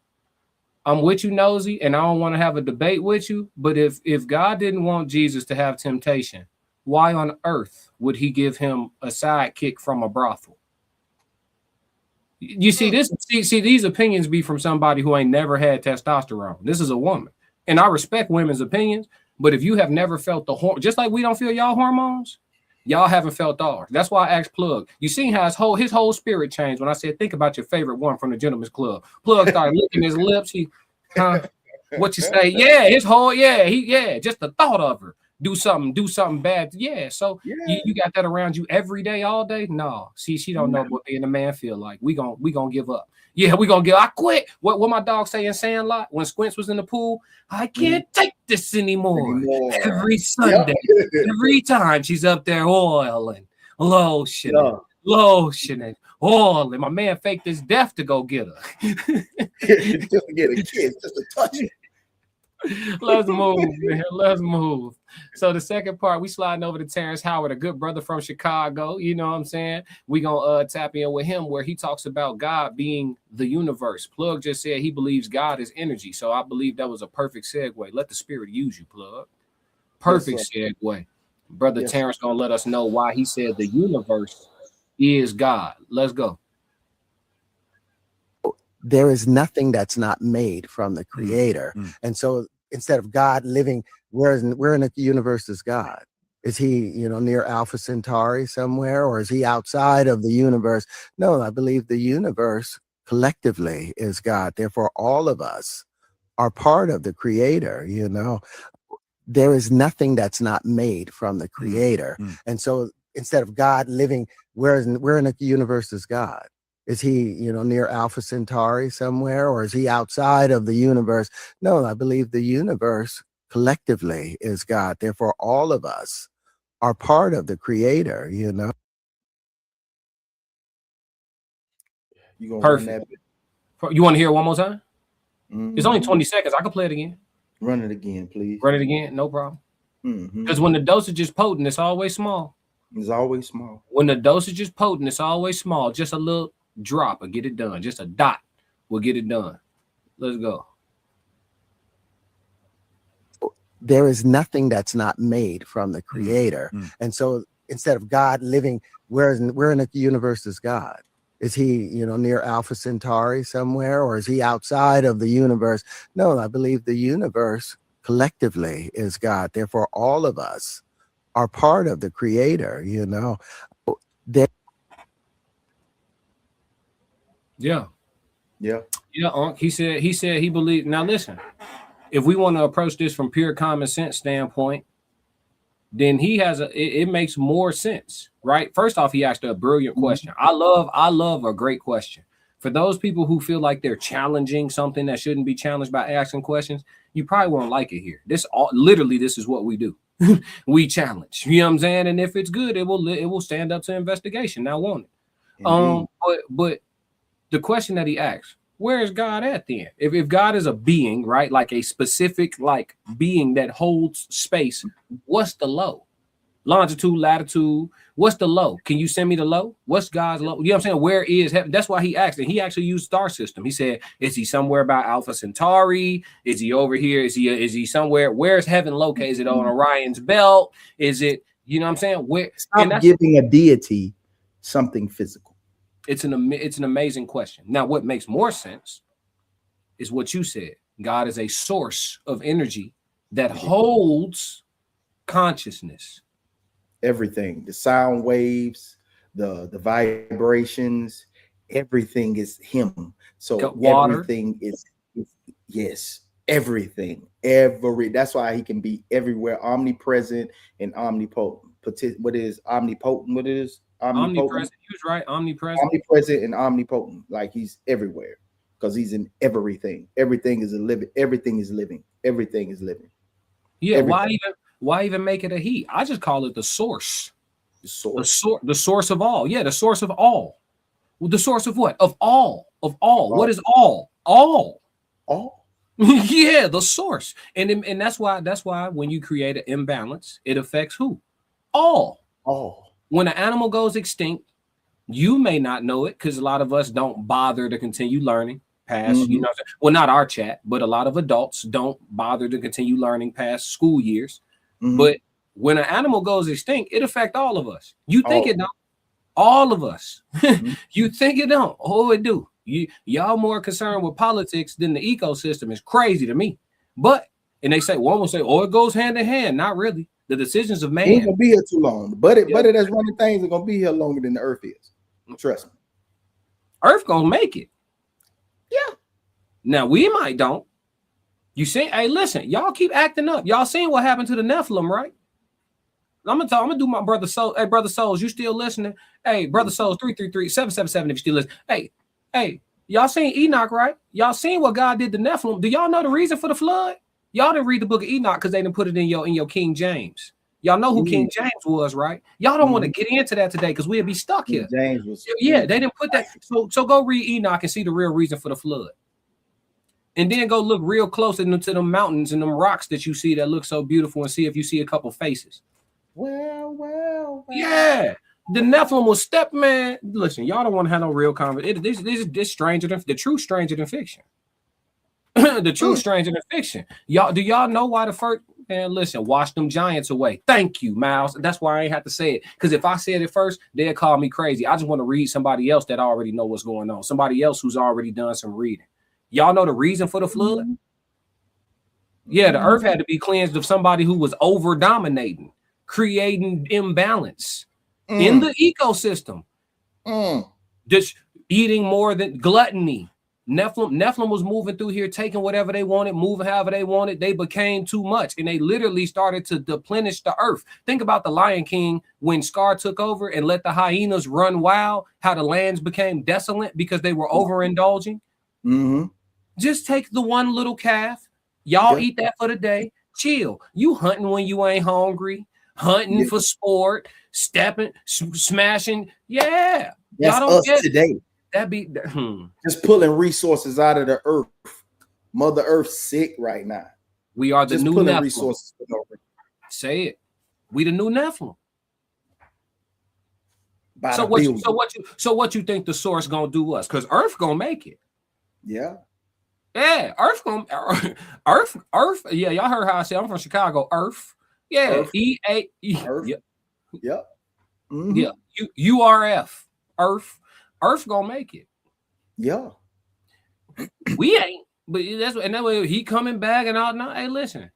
S5: I'm with you, Nosy, and I don't want to have a debate with you, but if God didn't want Jesus to have temptation, why on earth would he give him a sidekick from a brothel? You see this? See these opinions be from somebody who ain't never had testosterone. This is a woman, and I respect women's opinions. But if you have never felt the just like we don't feel y'all hormones, y'all haven't felt ours. That's why I asked Plug. You seen how his whole spirit changed when I said, "Think about your favorite one from the Gentleman's Club." Plug started licking his lips. What you say? Yeah, his whole just the thought of her. Do something bad. Yeah. So you got that around you every day, all day? No. See, she don't know what being a man feel like. We gonna give up. Yeah, we gonna give. I quit. What my dog say in Sandlot when Squints was in the pool? I can't take this anymore. Every Sunday, every time she's up there oiling, lotioning, oiling. My man faked his death to go get her.
S4: Just to get a kiss, just to touch it.
S5: Let's move, man. Let's move. So the second part, we sliding over to Terrence Howard, a good brother from Chicago. You know what I'm saying? We gonna tap in with him where he talks about God being the universe. Plug just said he believes God is energy. So I believe that was a perfect segue. Let the spirit use you, Plug. Perfect segue. Brother Terrence gonna let us know why he said the universe is God. Let's go.
S7: There is nothing that's not made from the creator. And so instead of God living, where in the universe is God? Is he, near Alpha Centauri somewhere, or is he outside of the universe? No, I believe the universe collectively is God. Therefore, all of us are part of the creator, There is nothing that's not made from the creator. And so instead of God living, where in the universe is God? Is he, near Alpha Centauri somewhere, or is he outside of the universe? No, I believe the universe collectively is God. Therefore, all of us are part of the creator,
S4: You gonna
S5: Perfect. You want to hear it one more time? It's only 20 seconds. I can play it again.
S4: Run it again, please.
S5: Run it again, no problem. Because when the dosage is potent, it's always small.
S4: It's always small.
S5: When the dosage is potent, it's always small. Just a little drop will get it done. Just a dot will get it done. Let's go.
S7: There is nothing that's not made from the creator. And so instead of God living, where in the universe is God? Is he, near Alpha Centauri somewhere, or is he outside of the universe? No, I believe the universe collectively is God. Therefore, all of us are part of the creator, They
S5: Yeah.
S4: Yeah.
S5: Yeah, he said he believed. Now listen, if we want to approach this from pure common sense standpoint, then he has it makes more sense, right? First off, he asked a brilliant question. I love a great question. For those people who feel like they're challenging something that shouldn't be challenged by asking questions, you probably won't like it here. This is what we do. We challenge. You know what I'm saying? And if it's good, it will stand up to investigation. Now, won't it? But the question that he asked, where is God at then? If God is a being, right, like a specific like being that holds space, what's the low? Longitude, latitude, what's the low? Can you send me the low? What's God's low? You know what I'm saying? Where is heaven? That's why he asked, and he actually used star system. He said, is he somewhere by Alpha Centauri? Is he over here? Is he somewhere? Where's heaven located? Is it on Orion's belt? Is it, you know what I'm saying? Where?
S4: Stop giving a deity something physical.
S5: It's an amazing question. Now, what makes more sense is what you said. God is a source of energy that holds consciousness.
S4: Everything, the sound waves, the vibrations, everything is him. So everything is yes, everything. That's why he can be everywhere, omnipresent and omnipotent. What is omnipotent? What is
S5: omnipresent? He was right.
S4: Omnipresent and omnipotent. Like he's everywhere because he's in everything. Everything is living. Everything is living. Everything is living.
S5: Yeah. Everything. Why even make it a he? I just call it the source. The source of all. Yeah, the source of all. Well, the source of what? Of all. Of all. What is all? All. Yeah, the source. And that's why when you create an imbalance, it affects who? All. When an animal goes extinct, you may not know it because a lot of us don't bother to continue learning past, well, not our chat, but a lot of adults don't bother to continue learning past school years. But when an animal goes extinct, it affects all of us. You think it don't? All of us. You think it don't? Oh, it do. Y'all more concerned with politics than the ecosystem is crazy to me. And they say, one will say, oh, it goes hand in hand. Not really. The decisions of man.
S4: Ain't gonna be here too long. But it that's running things are gonna be here longer than the earth is. Trust me.
S5: Earth gonna make it. Yeah. Now we might don't. You see, hey, listen, y'all keep acting up. Y'all seen what happened to the Nephilim, right? I'm gonna do my brother Soul. Hey, brother Souls, you still listening? Hey, brother Souls, 333-777 if you still listen. Hey, y'all seen Enoch, right? Y'all seen what God did to Nephilim. Do y'all know the reason for the flood? Y'all didn't read the book of Enoch because they didn't put it in your King James. Y'all know who King James was, right? Y'all don't want to get into that today because we'll be stuck here.
S4: James was
S5: they didn't put that. So go read Enoch and see the real reason for the flood. And then go look real close into the mountains and them rocks that you see that look so beautiful and see if you see a couple faces.
S4: Well.
S5: Yeah. The Nephilim was step, man. Listen, y'all don't want to have no real conversation. This stranger than the true stranger than fiction. The true stranger than fiction. Do y'all know why the first man? Listen, wash them giants away. Thank you, Miles. That's why I ain't have to say it. Because if I said it first, they'd call me crazy. I just want to read somebody else that already know what's going on. Somebody else who's already done some reading. Y'all know the reason for the flood? Yeah, the earth had to be cleansed of somebody who was over dominating, creating imbalance in the ecosystem. Just eating more than gluttony. Nephilim was moving through here, taking whatever they wanted, moving however they wanted. They became too much, and they literally started to deplenish the earth. Think about the Lion King when Scar took over and let the hyenas run wild, how the lands became desolate because they were overindulging. Just take the one little calf. Y'all eat that for the day. Chill. You hunting when you ain't hungry. Hunting for sport. Stepping, smashing. Yeah.
S4: That's
S5: y'all don't
S4: us
S5: get
S4: today.
S5: That be
S4: just pulling resources out of the earth. Mother Earth's sick right now.
S5: We are the
S4: just
S5: new
S4: pulling
S5: Nephilim.
S4: Resources.
S5: Say it. We the new Nephilim.
S4: By
S5: So what you think the source gonna do us? Because Earth gonna make it.
S4: Yeah.
S5: Yeah, Earth. Yeah, y'all heard how I said I'm from Chicago. Earth. Yeah,
S4: Earth.
S5: E-A-E.
S4: Earth.
S5: Yep.
S4: Yep.
S5: Yeah. URF. Earth. Earth gonna make it.
S4: Yeah.
S5: We ain't, but that's what, and that way he coming back and all. No, hey, listen,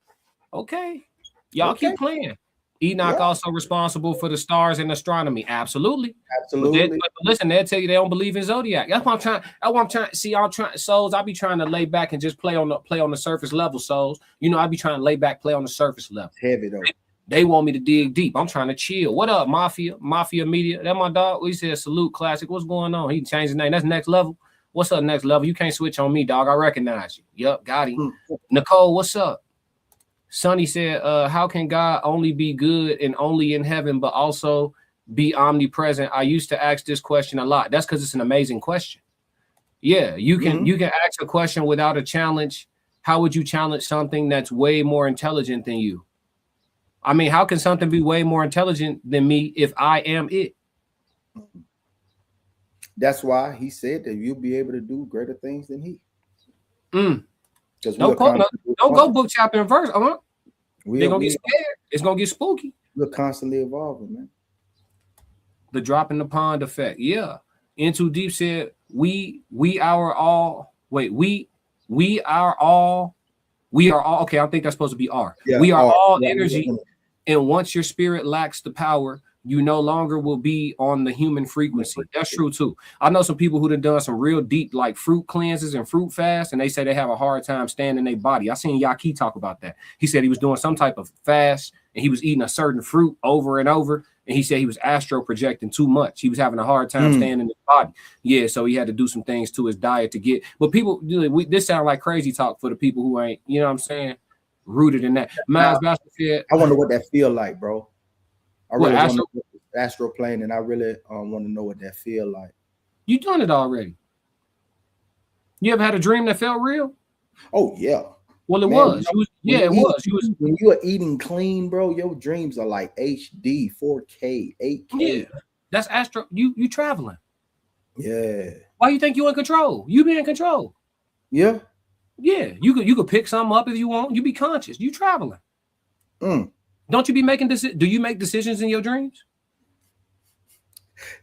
S5: okay, y'all keep playing. Enoch also responsible for the stars and astronomy. Absolutely. But listen, they'll tell you they don't believe in zodiac. That's what I'm trying. That's what I'm trying. See, I'm trying, souls. I be trying to lay back and just play on the surface level, souls. You know, I be trying to lay back, play on the surface level.
S4: Heavy though.
S5: They want me to dig deep. I'm trying to chill. What up, Mafia Media? That my dog. We said salute classic. What's going on? He changed his name. That's next level. What's up, next level? You can't switch on me, dog. I recognize you. Yup, got him. Nicole, what's up? Sonny said, how can God only be good and only in heaven, but also be omnipresent? I used to ask this question a lot. That's because it's an amazing question. Yeah, you can ask a question without a challenge. How would you challenge something that's way more intelligent than you? I mean, how can something be way more intelligent than me if I am it?
S4: That's why he said that you'll be able to do greater things than he.
S5: Don't go book, chapter, and verse. They're gonna get scared. It's gonna get spooky.
S4: We're constantly evolving, man.
S5: The drop in the pond effect. Yeah. Into Deep said, we are all. Okay, I think that's supposed to be R. Yeah, we are all energy. And once your spirit lacks the power, you no longer will be on the human frequency. That's true too. I know some people who have done some real deep like fruit cleanses and fruit fasts, and they say they have a hard time staying in their body. I seen Yaki talk about that. He said he was doing some type of fast and he was eating a certain fruit over and over. And he said he was astro projecting too much. He was having a hard time staying in his body. Yeah, so he had to do some things to his diet to get. But people, this sound like crazy talk for the people who ain't, you know what I'm saying, rooted in that. Miles Bastard said,
S4: I wonder what that feel like, bro. I really want to astro plane, and I really want to know what that feel like.
S5: You done it already. You ever had a dream that felt real?
S4: Oh yeah.
S5: Well, it was. It was.
S4: When you are eating clean, bro, your dreams are like HD, 4K, 8K.
S5: Yeah, that's astro. You traveling.
S4: Yeah.
S5: Why you think you in control? You be in control.
S4: Yeah.
S5: Yeah. You could pick something up if you want. You be conscious. You traveling. Don't you be making decisions? Do you make decisions in your dreams?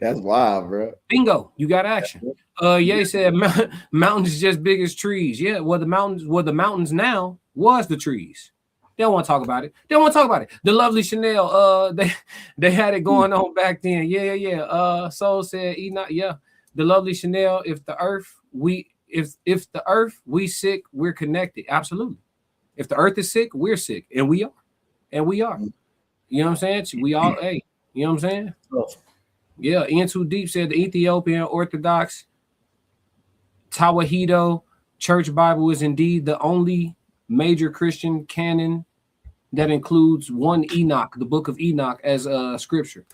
S4: That's wild, bro.
S5: Bingo. You got action. Ye said mountains just big as trees. Yeah, the mountains now was the trees. They don't want to talk about it. The lovely Chanel, they had it going on back then. Yeah. Soul said Enoch, yeah. The lovely Chanel, if the earth we sick, we're connected. Absolutely. If the earth is sick, we're sick. And we are. You know what I'm saying? We all, hey, you know what I'm saying? Yeah, In Too Deep said the Ethiopian Orthodox Tawahedo Church Bible is indeed the only major Christian canon that includes one Enoch, the book of Enoch, as scripture.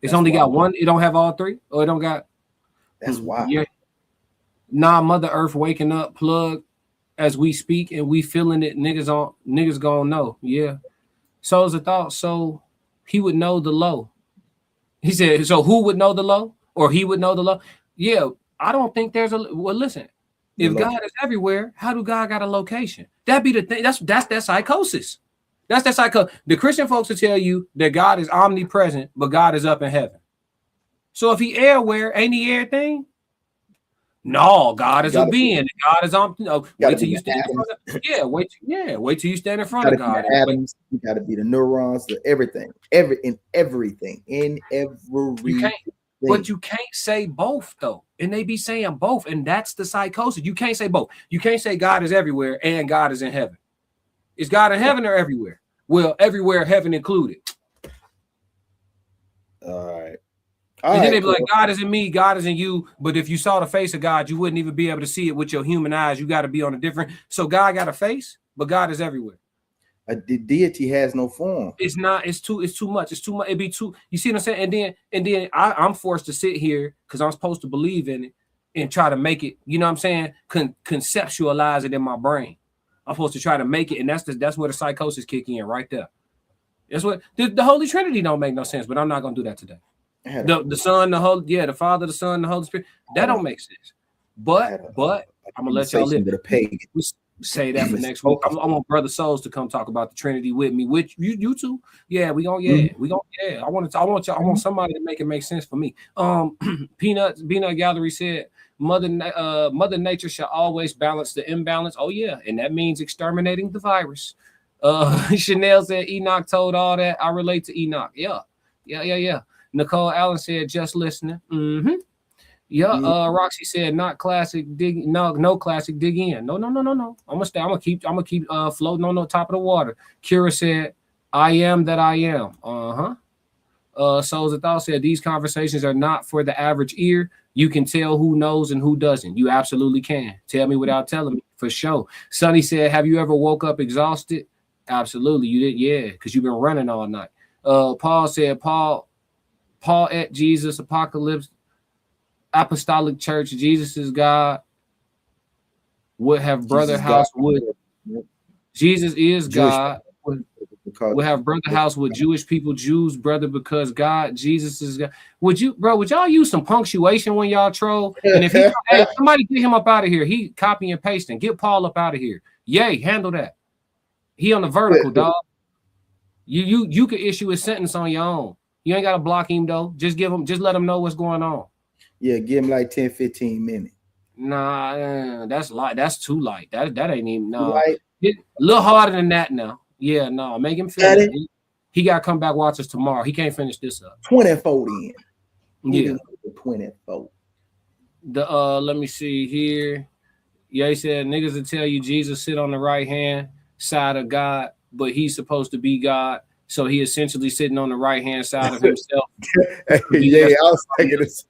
S5: It's only got one. It don't have all three, or it don't got.
S4: That's wild.
S5: Yeah. Nah, Mother Earth waking up, plug as we speak, and we feeling it. Niggas gonna know. Yeah. So as a thought, so he would know the low. He said, so who would know the low? Or he would know the low? Yeah, I don't think there's a well, listen, if God is everywhere, how do God got a location? That'd be the thing. That's that psychosis. That's that psycho. The Christian folks will tell you that God is omnipresent, but God is up in heaven. So if he everywhere, ain't he everything? No, God is a being. God is on. Wait till you stand in front of. Wait till you stand in front of God.
S4: Atoms, you got to be the neurons, the everything, everything.
S5: But you can't say both though, and they be saying both, and that's the psychosis. You can't say both. You can't say God is everywhere and God is in heaven. Is God in heaven or everywhere? Well, everywhere, heaven included.
S4: All right.
S5: And then they be like, God is in me, God is in you. But if you saw the face of God, you wouldn't even be able to see it with your human eyes. You got to be on a different. So God got a face, but God is everywhere.
S4: The deity has no form.
S5: It's not. It's too much. It's too much. It'd be too. You see what I'm saying? And then I'm forced to sit here because I'm supposed to believe in it and try to make it. You know what I'm saying? Conceptualize it in my brain. I'm supposed to try to make it, and that's where the psychosis kick in right there. That's what the Holy Trinity don't make no sense. But I'm not gonna do that today. The Son, the Father, the Son, the Holy Spirit. That don't make sense. But I'm gonna let y'all live. say that for next week. I want Brother Souls to come talk about the Trinity with me. Which you two? Yeah, we gonna yeah. I want somebody to make it make sense for me. Peanut Gallery said Mother Nature shall always balance the imbalance. Oh yeah, and that means exterminating the virus. Chanel said Enoch told all that. I relate to Enoch. Yeah. Nicole Allen said just listening. Roxy said not classic dig. No classic dig in. No. I'm gonna keep floating on the top of the water. Kira said I am that I am. Souls of Thought said these conversations are not for the average ear. You can tell who knows and who doesn't. You absolutely can. Tell me without telling me, for sure. Sonny said, have you ever woke up exhausted? Absolutely. You did, yeah, because you've been running all night. Paul said, Paul at Jesus Apocalypse Apostolic Church, Jesus is God. Would have brother house would Jesus is God. Would have brother house with Jewish people, Jews, brother, because God, Jesus is God. Would y'all use some punctuation when y'all troll? And if he, hey, somebody get him up out of here. He copy and pasting. Get Paul up out of here. Yay, handle that. He on the vertical, dog. You could issue a sentence on your own. You ain't gotta block him though. Just let him know what's going on.
S4: Yeah, give him like 10-15 minutes.
S5: Nah, that's too light. That ain't even a little harder than that now. Yeah, no, make him feel it. He got to come back watch us tomorrow. He can't finish this up.
S4: 24 in.
S5: Yeah.
S4: 24.
S5: Let me see here. Yeah, he said niggas will tell you Jesus sit on the right hand side of God, but he's supposed to be God. So he essentially sitting on the right hand side of himself.
S4: Yeah, I was thinking this.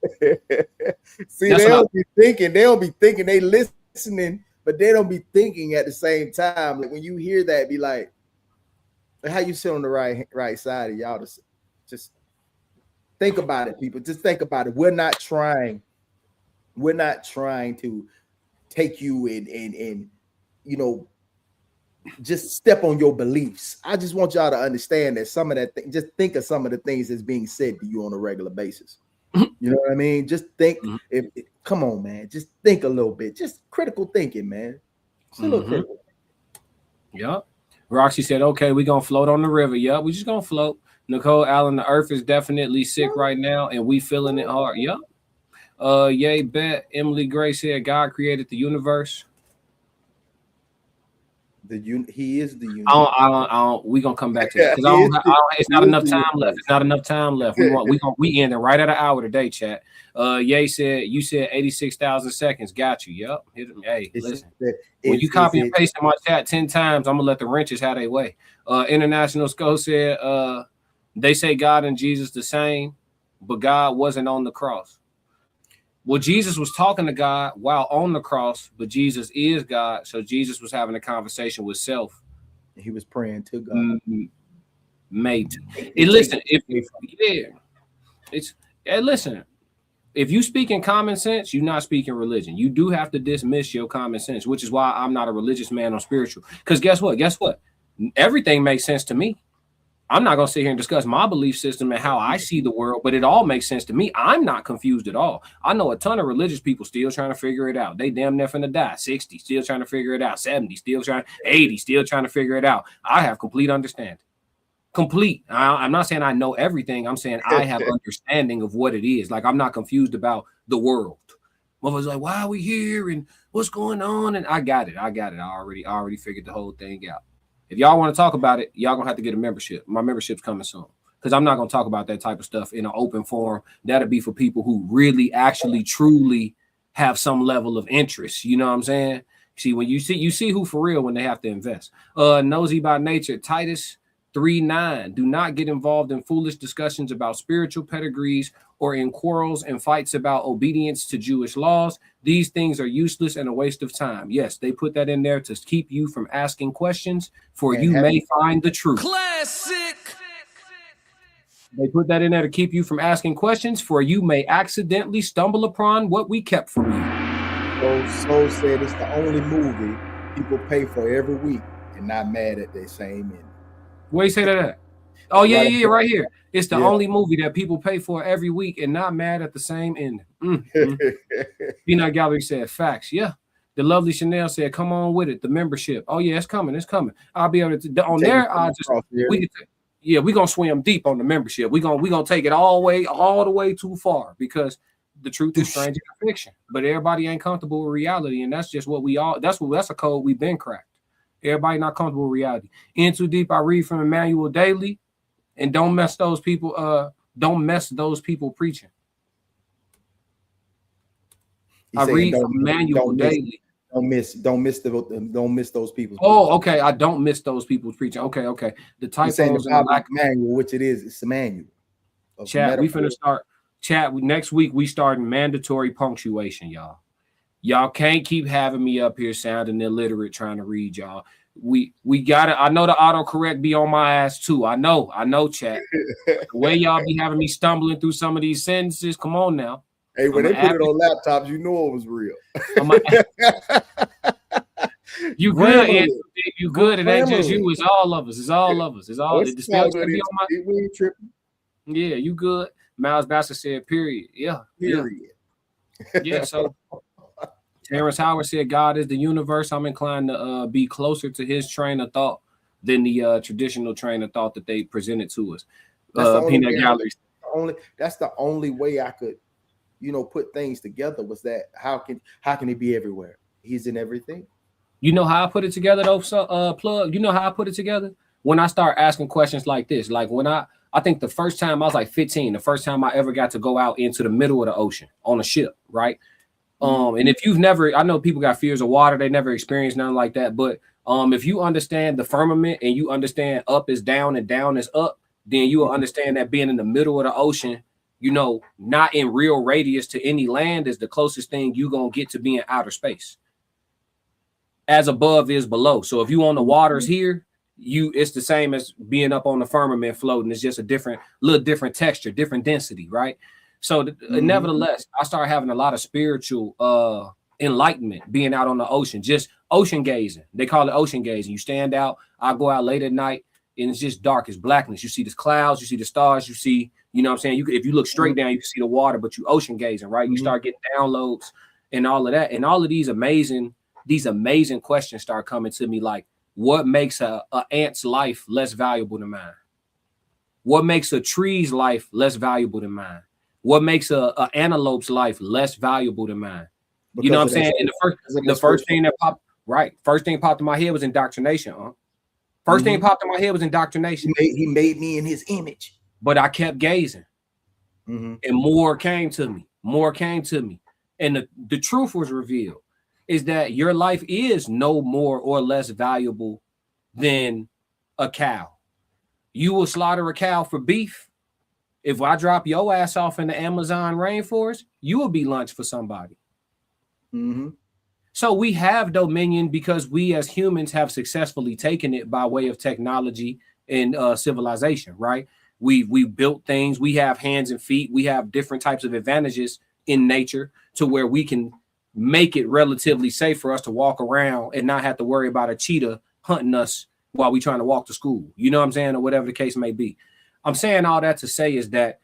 S4: See, they'll be thinking they listening, but they don't be thinking at the same time. Like when you hear that, be like, how you sit on the right side of y'all? Just think about it, people. Just think about it. We're not trying to take you and just step on your beliefs. I just want y'all to understand that some of that thing, just think of some of the things that's being said to you on a regular basis. You know what I mean? Just think. Come on, man. Just think a little bit. Just critical thinking, man. Just a little critical.
S5: Yep. Roxy said, okay, we're going to float on the river. Yep, we're just going to float. Nicole Allen, the earth is definitely sick right now, and we feeling it hard. Yep. Yay, bet. Emily Gray said, God created the universe.
S4: He is the universe.
S5: We gonna come back to that because it's not enough time left. It's not enough time left. We ending right at an hour today, chat. Ye said you said 86,000 seconds. Got you. Yep. Hey, listen. When you copy and paste in my chat 10 times, I'm gonna let the wrenches have their way. International Skull said they say God and Jesus the same, but God wasn't on the cross. Well, Jesus was talking to God while on the cross, but Jesus is God. So Jesus was having a conversation with self.
S4: He was praying to God.
S5: Mate. Listen, listen, if you speak in common sense, you're not speaking religion. You do have to dismiss your common sense, which is why I'm not a religious man. I'm spiritual. Because guess what? Everything makes sense to me. I'm not going to sit here and discuss my belief system and how I see the world, but it all makes sense to me. I'm not confused at all. I know a ton of religious people still trying to figure it out. They damn near finna die. 60, still trying to figure it out. 70, still trying. 80, still trying to figure it out. I have complete understanding. I'm not saying I know everything. I'm saying I have understanding of what it is. Like, I'm not confused about the world. Motherfuckers like, why are we here and what's going on? And I got it. I already figured the whole thing out. If y'all want to talk about it, y'all gonna have to get a membership. My membership's coming soon because I'm not gonna talk about that type of stuff in an open forum. That'll be for people who really, actually, truly have some level of interest. You know what I'm saying? See, when you see who for real when they have to invest. Nosy by nature, Titus 3:9. Do not get involved in foolish discussions about spiritual pedigrees or in quarrels and fights about obedience to Jewish laws. These things are useless and a waste of time. Yes, they put that in there to keep you from asking questions, for you may find the truth.
S2: Classic.
S5: They put that in there to keep you from asking questions, for you may accidentally stumble upon what we kept from you.
S4: So said it's the only movie people pay for every week and not mad at their same ending.
S5: Where you say that at? Oh, yeah, right here. It's the only movie that people pay for every week and not mad at the same ending. Peanut Gallery said facts. Yeah. The lovely Chanel said, "Come on with it." The membership. Oh yeah, it's coming. It's coming. I'll be able to on there. I just we're gonna swim deep on the membership. We're gonna take it all the way too far because the truth is stranger than fiction. But everybody ain't comfortable with reality, and that's just what we all. That's a code we've been cracked. Everybody not comfortable with reality. In too deep. I read from Emmanuel daily, and don't mess those people. Don't mess those people preaching. I read from Emmanuel daily.
S4: Don't miss those people.
S5: Oh, okay. I don't miss those people's preaching. Okay. The typos and the lack
S4: manual, which it is, it's the manual.
S5: Chat, we finna start. Chat, next week we starting mandatory punctuation, y'all. Y'all can't keep having me up here sounding illiterate trying to read, y'all. We got it. I know the autocorrect be on my ass too. I know, chat. The way y'all be having me stumbling through some of these sentences, come on now.
S4: Hey, when they put it on laptops, you know it was real.
S5: You good, Andrew? You good? It ain't just you. It's all of us. It's all of us. It's all. The spell be on my. We ain't tripping. Yeah, you good? Miles Bassett said, "Period." Yeah. Period. Yeah. So Terrence Howard said, "God is the universe." I'm inclined to be closer to his train of thought than the traditional train of thought that they presented to us. Peanut Gallery.
S4: That's the only way I could, put things together. Was that how can he be everywhere? He's in everything.
S5: You know how I put it together though, Plug? You know how I put it together? When I start asking questions like this, like when I think the first time I was like 15, the first time I ever got to go out into the middle of the ocean on a ship, right? And if you've never, I know people got fears of water, they never experienced nothing like that. But if you understand the firmament and you understand up is down and down is up, then you will understand that being in the middle of the ocean, not in real radius to any land is the closest thing you're gonna get to being outer space. As above is below. So if you on the waters here, it's the same as being up on the firmament floating. It's just a little different texture, different density, right? So nevertheless, I started having a lot of spiritual enlightenment being out on the ocean, just ocean gazing. They call it ocean gazing. You stand out, I go out late at night, and it's just dark, it's blackness. You see the clouds, you see the stars, you see, what I'm saying? If you look straight down, you can see the water, but you ocean gazing, right? You start getting downloads and all of that. And all of these amazing questions start coming to me, like, what makes a ant's life less valuable than mine? What makes a tree's life less valuable than mine? What makes a antelope's life less valuable than mine? You know what I'm saying? And the first thing that popped in my head was indoctrination. First thing popped in my head was indoctrination.
S4: He made me in his image.
S5: But I kept gazing. And more came to me. And the truth was revealed. Is that your life is no more or less valuable than a cow. You will slaughter a cow for beef. If I drop your ass off in the Amazon rainforest, you will be lunch for somebody. So we have dominion because we as humans have successfully taken it by way of technology and civilization, right? We built things. We have hands and feet. We have different types of advantages in nature to where we can make it relatively safe for us to walk around and not have to worry about a cheetah hunting us while we trying to walk to school. You know what I'm saying? Or whatever the case may be. I'm saying all that to say is that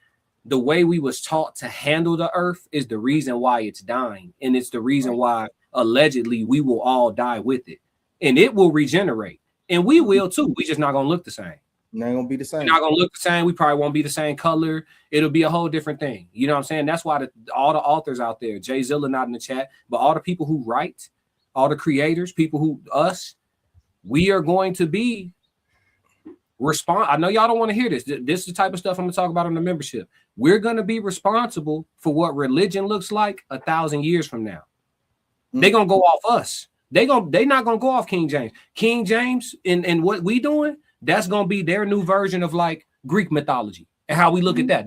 S5: the way we was taught to handle the earth is the reason why it's dying. And it's the reason why allegedly we will all die with it. And it will regenerate. And we will too. We just not going to look the same.
S4: Not gonna be the same.
S5: We're not gonna look the same. We probably won't be the same color. It'll be a whole different thing. You know what I'm saying? That's why all the authors out there, Jay Zilla not in the chat, but all the people who write, all the creators, people who we are going to be I know y'all don't want to hear this. This is the type of stuff I'm gonna talk about on the membership. We're gonna be responsible for what religion looks like 1,000 years from now. They're gonna go off us. They not gonna go off King James. King James and what we doing. That's gonna be their new version of like Greek mythology and how we look at that.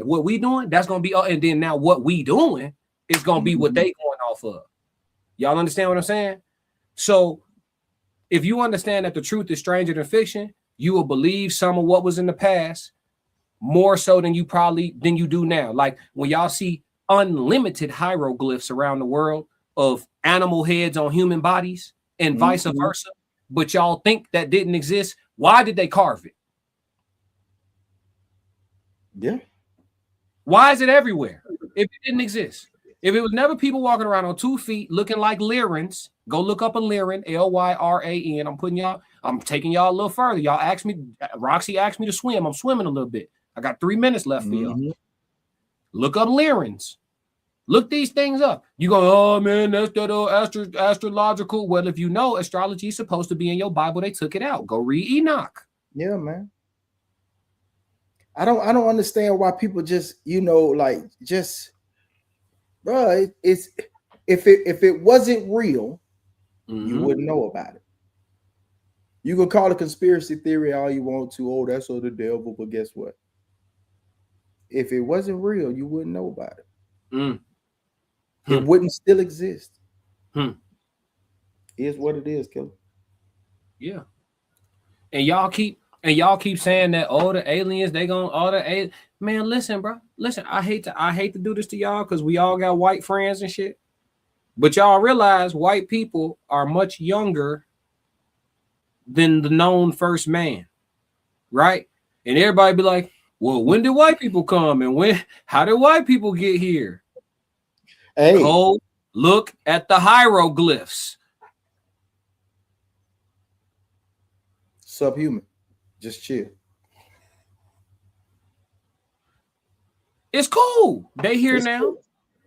S5: What we doing, that's gonna be, and then now what we doing is gonna be what they going off of. Y'all understand what I'm saying? So if you understand that the truth is stranger than fiction, you will believe some of what was in the past more so than you do now. Like when y'all see unlimited hieroglyphs around the world of animal heads on human bodies and vice versa. But y'all think that didn't exist. Why did they carve it?
S4: Yeah.
S5: Why is it everywhere if it didn't exist? If it was never people walking around on 2 feet looking like Lyrans, go look up a Lyran, Lyran. I'm taking y'all a little further. Y'all asked me, Roxy asked me to swim. I'm swimming a little bit. I got 3 minutes left for y'all. Look up Lyrans. Look these things up. You go, oh man, that's that astrological. Well, if you know astrology is supposed to be in your Bible, they took it out. Go read Enoch.
S4: Yeah, man. I don't understand why people just, bro, it's if it wasn't real, you wouldn't know about it. You can call it conspiracy theory all you want to. Oh, that's of the devil, but guess what? If it wasn't real, you wouldn't know about it. It wouldn't still exist. Is what it is, killer.
S5: Yeah. And y'all keep saying that the aliens, they gonna man, listen, bro. Listen, I hate to do this to y'all because we all got white friends and shit. But y'all realize white people are much younger than the known first man, right? And everybody be like, well, when did white people come? And how did white people get here?
S4: Hey,
S5: go look at the hieroglyphs.
S4: Subhuman. Just chill.
S5: It's cool. They here now.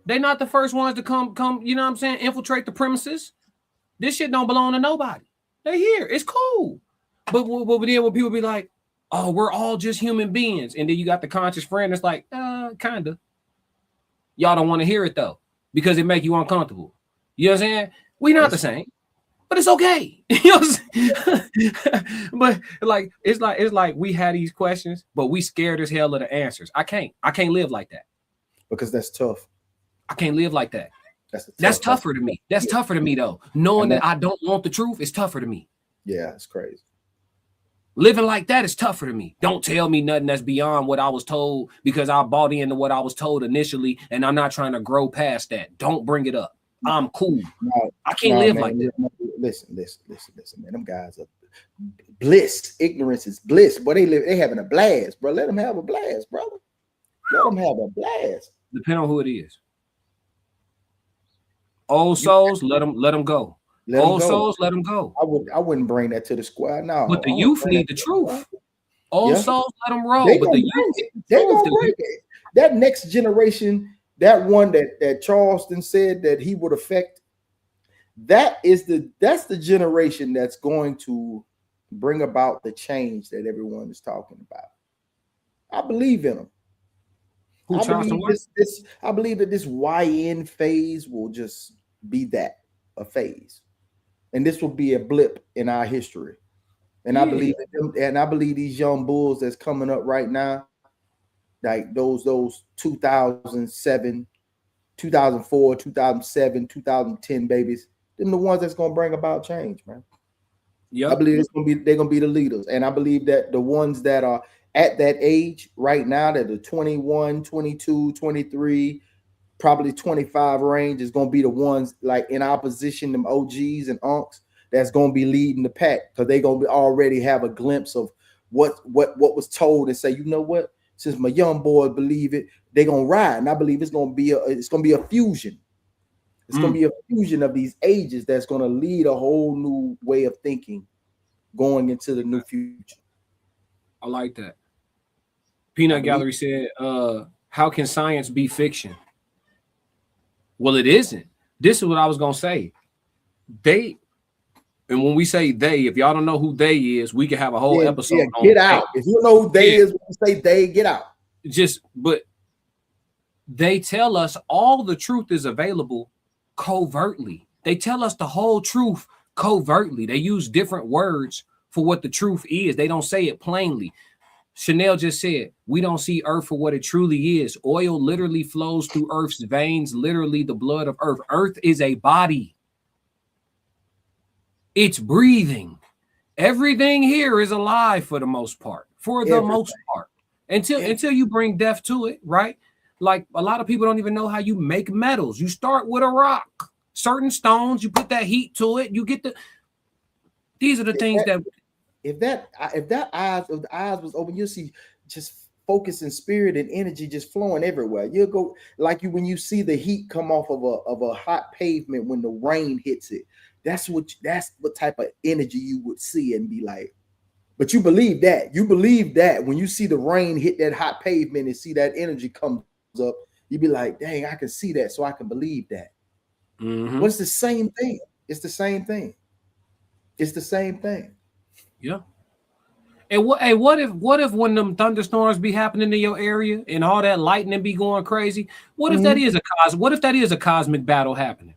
S5: They not the first ones to come, you know what I'm saying, infiltrate the premises. This shit don't belong to nobody. They here. It's cool. But then when people be like, oh, we're all just human beings. And then you got the conscious friend that's like, kind of. Y'all don't want to hear it, though, because it make you uncomfortable. You know what I'm saying? We not the same, but it's okay. You know what I'm saying? But it's like we had these questions, but we scared as hell of the answers. I can't live like that.
S4: Because that's tough.
S5: I can't live like that. That's tougher to me. That's tougher to me, though. Knowing that I don't want the truth is tougher to me.
S4: Yeah, it's crazy.
S5: Living like that is tougher to me. Don't tell me nothing that's beyond what I was told because I bought into what I was told initially, and I'm not trying to grow past that. Don't bring it up. I'm cool. I can't live like that.
S4: Listen, man. Them guys are bliss. Ignorance is bliss. But they having a blast, bro. Let them have a blast, brother. Let them have a blast.
S5: Depending on who it is. Old souls, let them go. Old souls, let them go.
S4: I wouldn't bring that to the squad. No.
S5: But the youth need the truth. Old souls, let them roll. But the youth,
S4: they gonna break it. That next generation, that one that Charleston said that he would affect, that's the generation that's going to bring about the change that everyone is talking about. I believe in them. I believe that this YN phase will just be a phase, and this will be a blip in our history. And I believe these young bulls that's coming up right now, like those 2007, 2004, 2007, 2010 babies, them the ones that's gonna bring about change, man. Yeah, I believe they're gonna be the leaders, and I believe that the ones that are at that age right now, that are 21, 22, 23, probably 25 range, is going to be the ones like in opposition, them OGs and unks, that's going to be leading the pack, because they're going to already have a glimpse of what was told and say, you know what, since my young boys believe it, they're going to ride. And I believe it's going to be a fusion. It's going to be a fusion of these ages that's going to lead a whole new way of thinking going into the new future.
S5: I like that. Peanut Gallery said, how can science be fiction? Well, it isn't. This is what I was going to say. And when we say they, if y'all don't know who they is, we can have a whole episode on
S4: get out. If you don't know who they is, when we say they, get out.
S5: But they tell us all the truth is available covertly. They tell us the whole truth covertly. They use different words for what the truth is. They don't say it plainly. Chanel just said, we don't see Earth for what it truly is. Oil literally flows through Earth's veins, literally the blood of Earth. Earth is a body. It's breathing. Everything here is alive for the most part. Until you bring death to it, right? Like a lot of people don't even know how you make metals. You start with a rock. Certain stones, you put that heat to it, you get these are the things that
S4: if the eyes was open, you'll see just focus and spirit and energy just flowing everywhere. You'll go like you when you see the heat come off of a hot pavement when the rain hits it. That's what type of energy you would see and be like. But you believe that. You believe that when you see the rain hit that hot pavement and see that energy comes up, you be like, dang, I can see that, so I can believe that.
S5: Mm-hmm.
S4: Well, it's the same thing. It's the same thing. It's the same thing.
S5: Yeah. And what if when them thunderstorms be happening in your area and all that lightning be going crazy? What if that is a cosmic battle happening?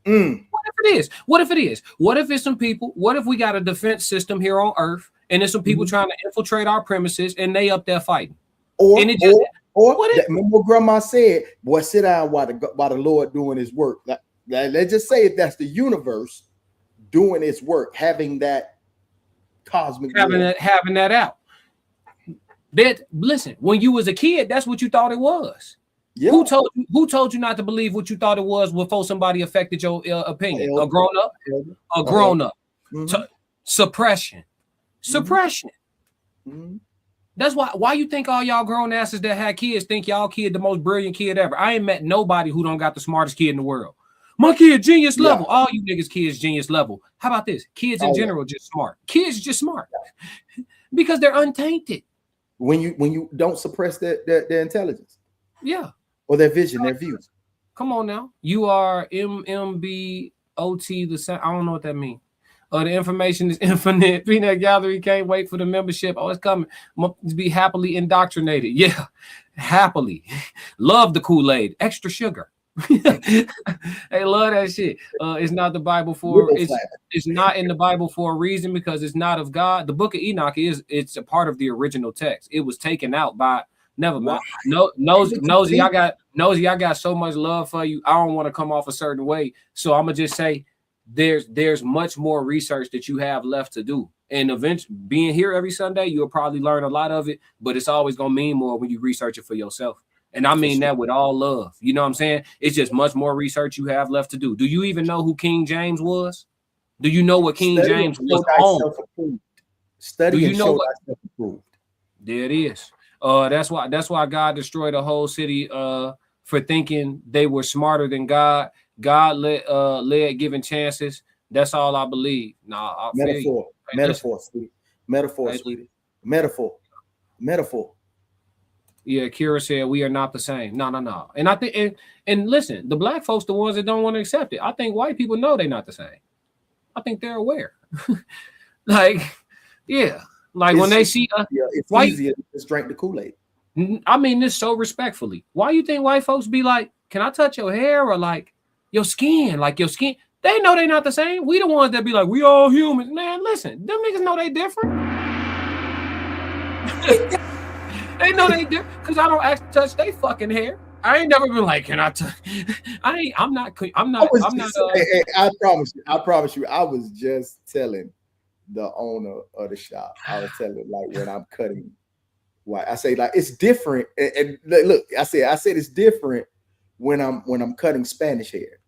S5: What if it is? What if it is? What if it's some people? What if we got a defense system here on Earth and there's some people trying to infiltrate our premises and they up there fighting? Remember what
S4: Grandma said, boy, sit down while the Lord doing his work. Let's just say that's the universe doing its work, having that cosmic
S5: having that out. That listen, when you was a kid, that's what you thought it was. Yeah. Who told you not to believe what you thought it was before somebody affected your opinion? A grown up. Suppression. That's why you think all y'all grown asses that had kids think y'all kid the most brilliant kid ever. I ain't met nobody who don't got the smartest kid in the world. My kid genius level. All you niggas kids genius level. How about this? Kids in general just smart. Kids just smart because they're untainted.
S4: When you don't suppress their intelligence.
S5: Yeah.
S4: Or their vision, their views.
S5: Come on now. You are MMBOT the same. I don't know what that means. The information is infinite. Peanut Gallery can't wait for the membership. Oh, it's coming. Must be happily indoctrinated. Yeah, happily. Love the Kool-Aid. Extra sugar. Hey, love that shit. It's not the Bible for it's not in the Bible for a reason because it's not of God. The Book of Enoch it's a part of the original text. It was taken out by. Never mind. Nosy, I got so much love for you. I don't want to come off a certain way. So I'm gonna just say there's much more research that you have left to do. And eventually being here every Sunday, you'll probably learn a lot of it, but it's always gonna mean more when you research it for yourself. And I mean that with all love. You know what I'm saying? It's just much more research you have left to do. Do you even know who King James was? Do you know what King James was on?
S4: Study and show thyself approved.
S5: There it is. That's why God destroyed a whole city for thinking they were smarter than God. God led giving chances. That's all I believe. Nah,
S4: metaphor, sweetie. Metaphor.
S5: Yeah, Kira said we are not the same. No. And I think and listen, the black folks, the ones that don't want to accept it. I think white people know they're not the same. I think they're aware. Like when they see
S4: it's white, easier to just drink the Kool-Aid.
S5: I mean this so respectfully. Why you think white folks be like, can I touch your hair or like your skin? Like your skin. They know they're not the same. We the ones that be like, we all humans. Man, listen, them niggas know they different. They know they different because I don't actually touch they fucking hair. I ain't never been like, can I touch? I'm not.
S4: Hey, I promise you. I was just telling the owner of the shop. I was telling like when I'm cutting white, I say like it's different. And look, I said it's different when I'm cutting Spanish hair.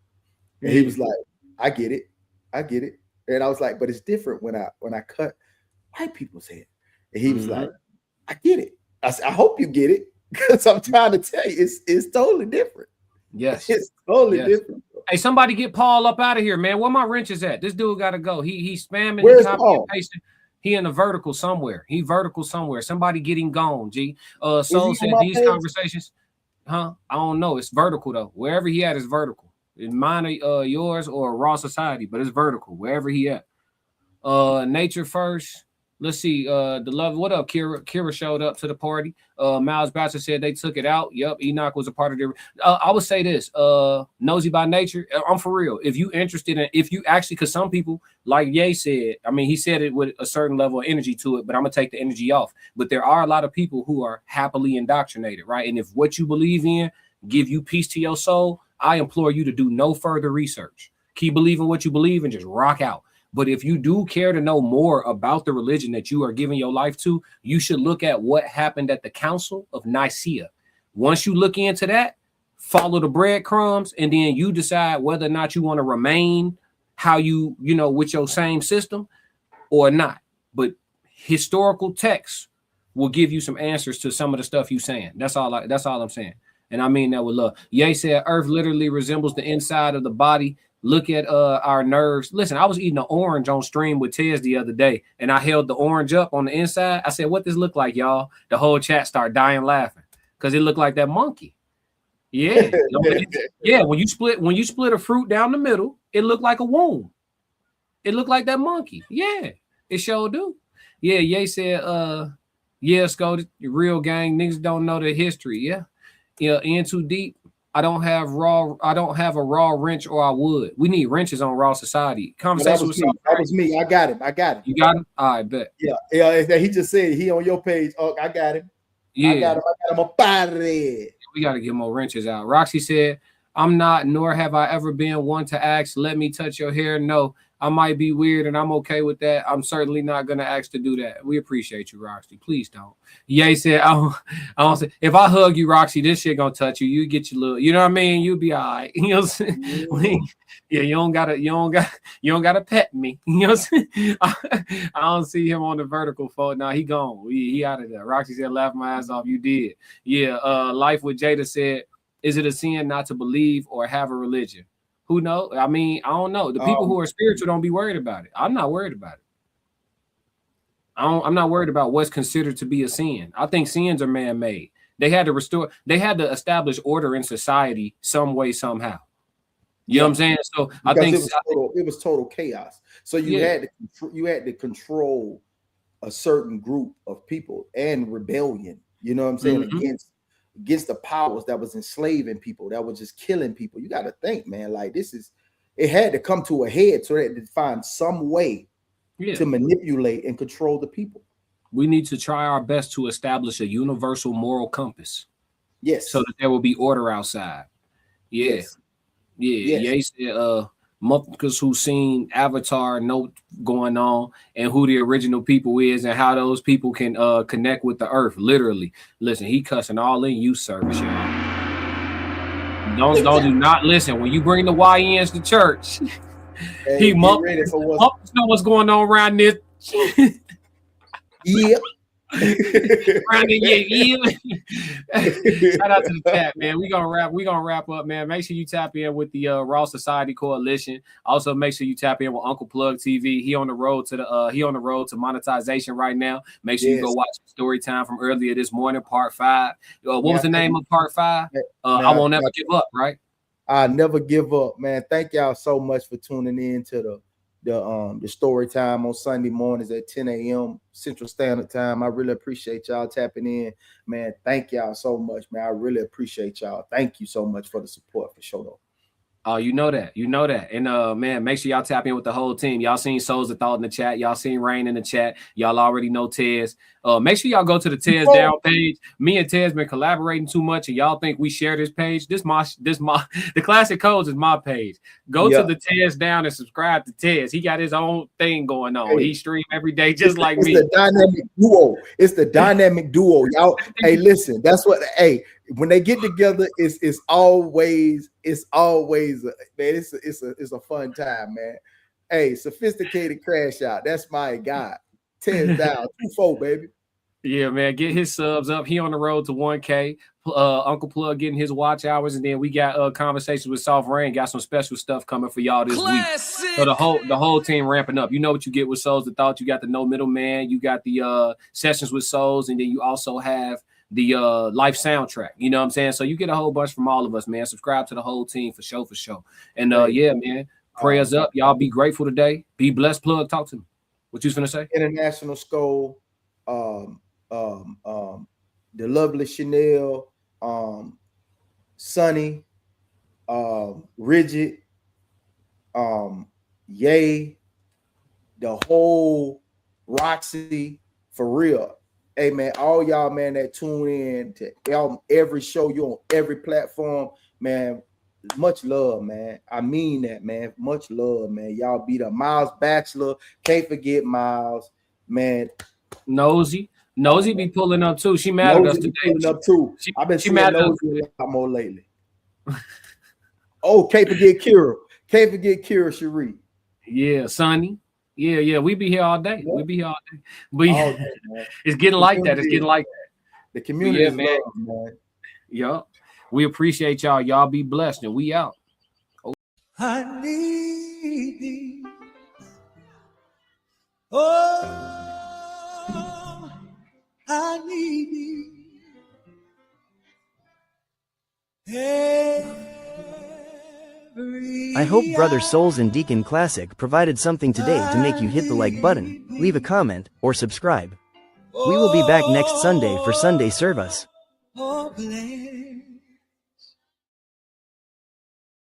S4: And he was like, I get it. And I was like, but it's different when I cut white people's hair. And he was like, I get it. I said, I hope you get it because I'm trying to tell you, it's totally different.
S5: Yes,
S4: it's totally different.
S5: Hey, somebody get Paul up out of here, man. Where my wrenches at? This dude got to go. He's spamming.
S4: Where's Paul?
S5: He in the vertical somewhere. Somebody getting gone. G. Soul said these conversations. I don't know. It's vertical though. Wherever he at is vertical. It's mine, yours, or Raw Society, but it's vertical wherever he at. Nature first. Let's see. The love. What up, Kira? Kira showed up to the party. Miles Batcher said they took it out. Yep. Enoch was a part of the. I would say this. Nosy by nature. I'm for real. If you interested in, because some people, like Ye said, I mean, he said it with a certain level of energy to it, but I'm gonna take the energy off. But there are a lot of people who are happily indoctrinated, right? And if what you believe in give you peace to your soul, I implore you to do no further research. Keep believing what you believe and just rock out. But if you do care to know more about the religion that you are giving your life to, you should look at what happened at the Council of Nicaea. Once you look into that, follow the breadcrumbs, and then you decide whether or not you want to remain how you with your same system or not. But historical texts will give you some answers to some of the stuff you saying. That's all I'm saying. And I mean that with love. Ye said Earth literally resembles the inside of the body. Look at our nerves. Listen, I was eating an orange on stream with Tez the other day, and I held the orange up on the inside. I said, what this look like, y'all? The whole chat started dying laughing because it looked like that monkey. Yeah. Yeah, when you split a fruit down the middle, it looked like a womb. It looked like that monkey. Yeah, it sure do. Yeah, Ye said, yeah, Scott, real gang, niggas don't know the history. Yeah. In too deep. I don't have a raw wrench, or I would. We need wrenches on Raw Society. Conversation with
S4: that was me. I got him.
S5: You got him? All right, bet.
S4: Yeah. He just said he on your page. Oh, I got him.
S5: Yeah.
S4: I got him up out of there.
S5: We got to get more wrenches out. Roxy said, I'm not, nor have I ever been one to ask, let me touch your hair. No, I might be weird and I'm okay with that. I'm certainly not going to ask to do that. We appreciate you, Roxy. Please don't. Ye said, I don't say, if I hug you, Roxy, this shit going to touch you. You get your little, you know what I mean? You'll be all right. You know what I'm saying? Yeah, you don't gotta pet me. You know what I'm saying? I don't see him on the vertical fold. Now he gone. He out of there. Roxy said, laugh my ass off. You did. Yeah. Life with Jada said, is it a sin not to believe or have a religion? Who knows? I mean, I don't know. The people who are spiritual don't be worried about it. I'm not worried about it. I'm not worried about what's considered to be a sin. I think sins are man-made. They had to establish order in society some way, somehow. You know what I'm saying? So because I think
S4: it was total chaos. So you had to control a certain group of people and rebellion. You know what I'm saying? Mm-hmm. Against the powers that was enslaving people, that was just killing people. You got to think, man, like it had to come to a head so that they find some way to manipulate and control the people.
S5: We need to try our best to establish a universal moral compass.
S4: Yes.
S5: So that there will be order outside. Yeah. Yes. Yeah. Yes. Yeah. Said, motherfuckers who seen Avatar know going on and who the original people is and how those people can connect with the earth. Literally, listen, he cussing all in youth service, y'all. Do not listen when you bring the YNs to church.
S4: Hey,
S5: he know what's going on around this.
S4: Yeah.
S5: Shout out to the chat, man. We're gonna wrap up, man. Make sure you tap in with the Raw Society Coalition. Also, make sure you tap in with Uncle Plugg TV. He on the road to monetization right now. Make sure you go watch Story Time from earlier this morning, part 5. What was the name of part 5? I won't ever give up, right?
S4: I never give up, man. Thank y'all so much for tuning in to the Story Time on Sunday mornings at 10 a.m. Central Standard Time. I really appreciate y'all tapping in, man. Thank y'all so much, man. I really appreciate y'all. Thank you so much for the support, for sure, though.
S5: Oh, you know that. And man, make sure y'all tap in with the whole team. Y'all seen Souls of Thought in the chat. Y'all seen Rain in the chat. Y'all already know Tez. Make sure y'all go to the Tez Down page. Me and Tez been collaborating too much, and y'all think we share this page. This my the Classic Codes is my page. Go to the Tez Down and subscribe to Tez. He got his own thing going on. He stream every day just like me.
S4: It's the dynamic duo. It's the dynamic duo. Y'all, hey, listen, that's what when they get together, it's always man, it's a fun time, man. Hey, Sophisticated Crash Out. That's my guy. 10 down, 2-4, baby.
S5: Yeah, man. Get his subs up. He on the road to 1K. Uncle Plugg getting his watch hours, and then we got conversations with Soft Rain. Got some special stuff coming for y'all this week. So the whole team ramping up. You know what you get with Souls of Thought. You got the No Middleman. You got the sessions with Souls, and then you also have the life soundtrack. You know what I'm saying? So you get a whole bunch from all of us, man. Subscribe to the whole team for sure. And yeah, man. Prayers up. Y'all be grateful today. Be blessed. Plug. Talk to me. What you was finna say?
S4: International Skull, the lovely Chanel, Sunny, Rigid, Yay, the whole Roxy, for real. Hey man, all y'all, man, that tune in to every show, you on every platform, man. Much love, man. I mean that, man. Much love, man. Y'all be the Miles Bachelor. Can't forget Miles, man.
S5: Nosy be pulling up too. She mad at us today.
S4: Pulling up too. I've been seeing Nosy a lot more lately. Oh, can't forget Kira. Can't forget Kira Cherie.
S5: Yeah, Sonny. Yeah, we be here all day. We be here all day. But
S4: All day, man.
S5: it's getting like that. It's getting like that.
S4: The community is
S5: man.
S4: love, man.
S5: Yeah. We appreciate y'all. Y'all be blessed, and we out.
S1: I need thee. Oh, I need thee.
S8: I hope Brother Souls and Deacon Classic provided something today to make you hit the like button, leave a comment, or subscribe. We will be back next Sunday for Sunday service.
S1: Oh, bless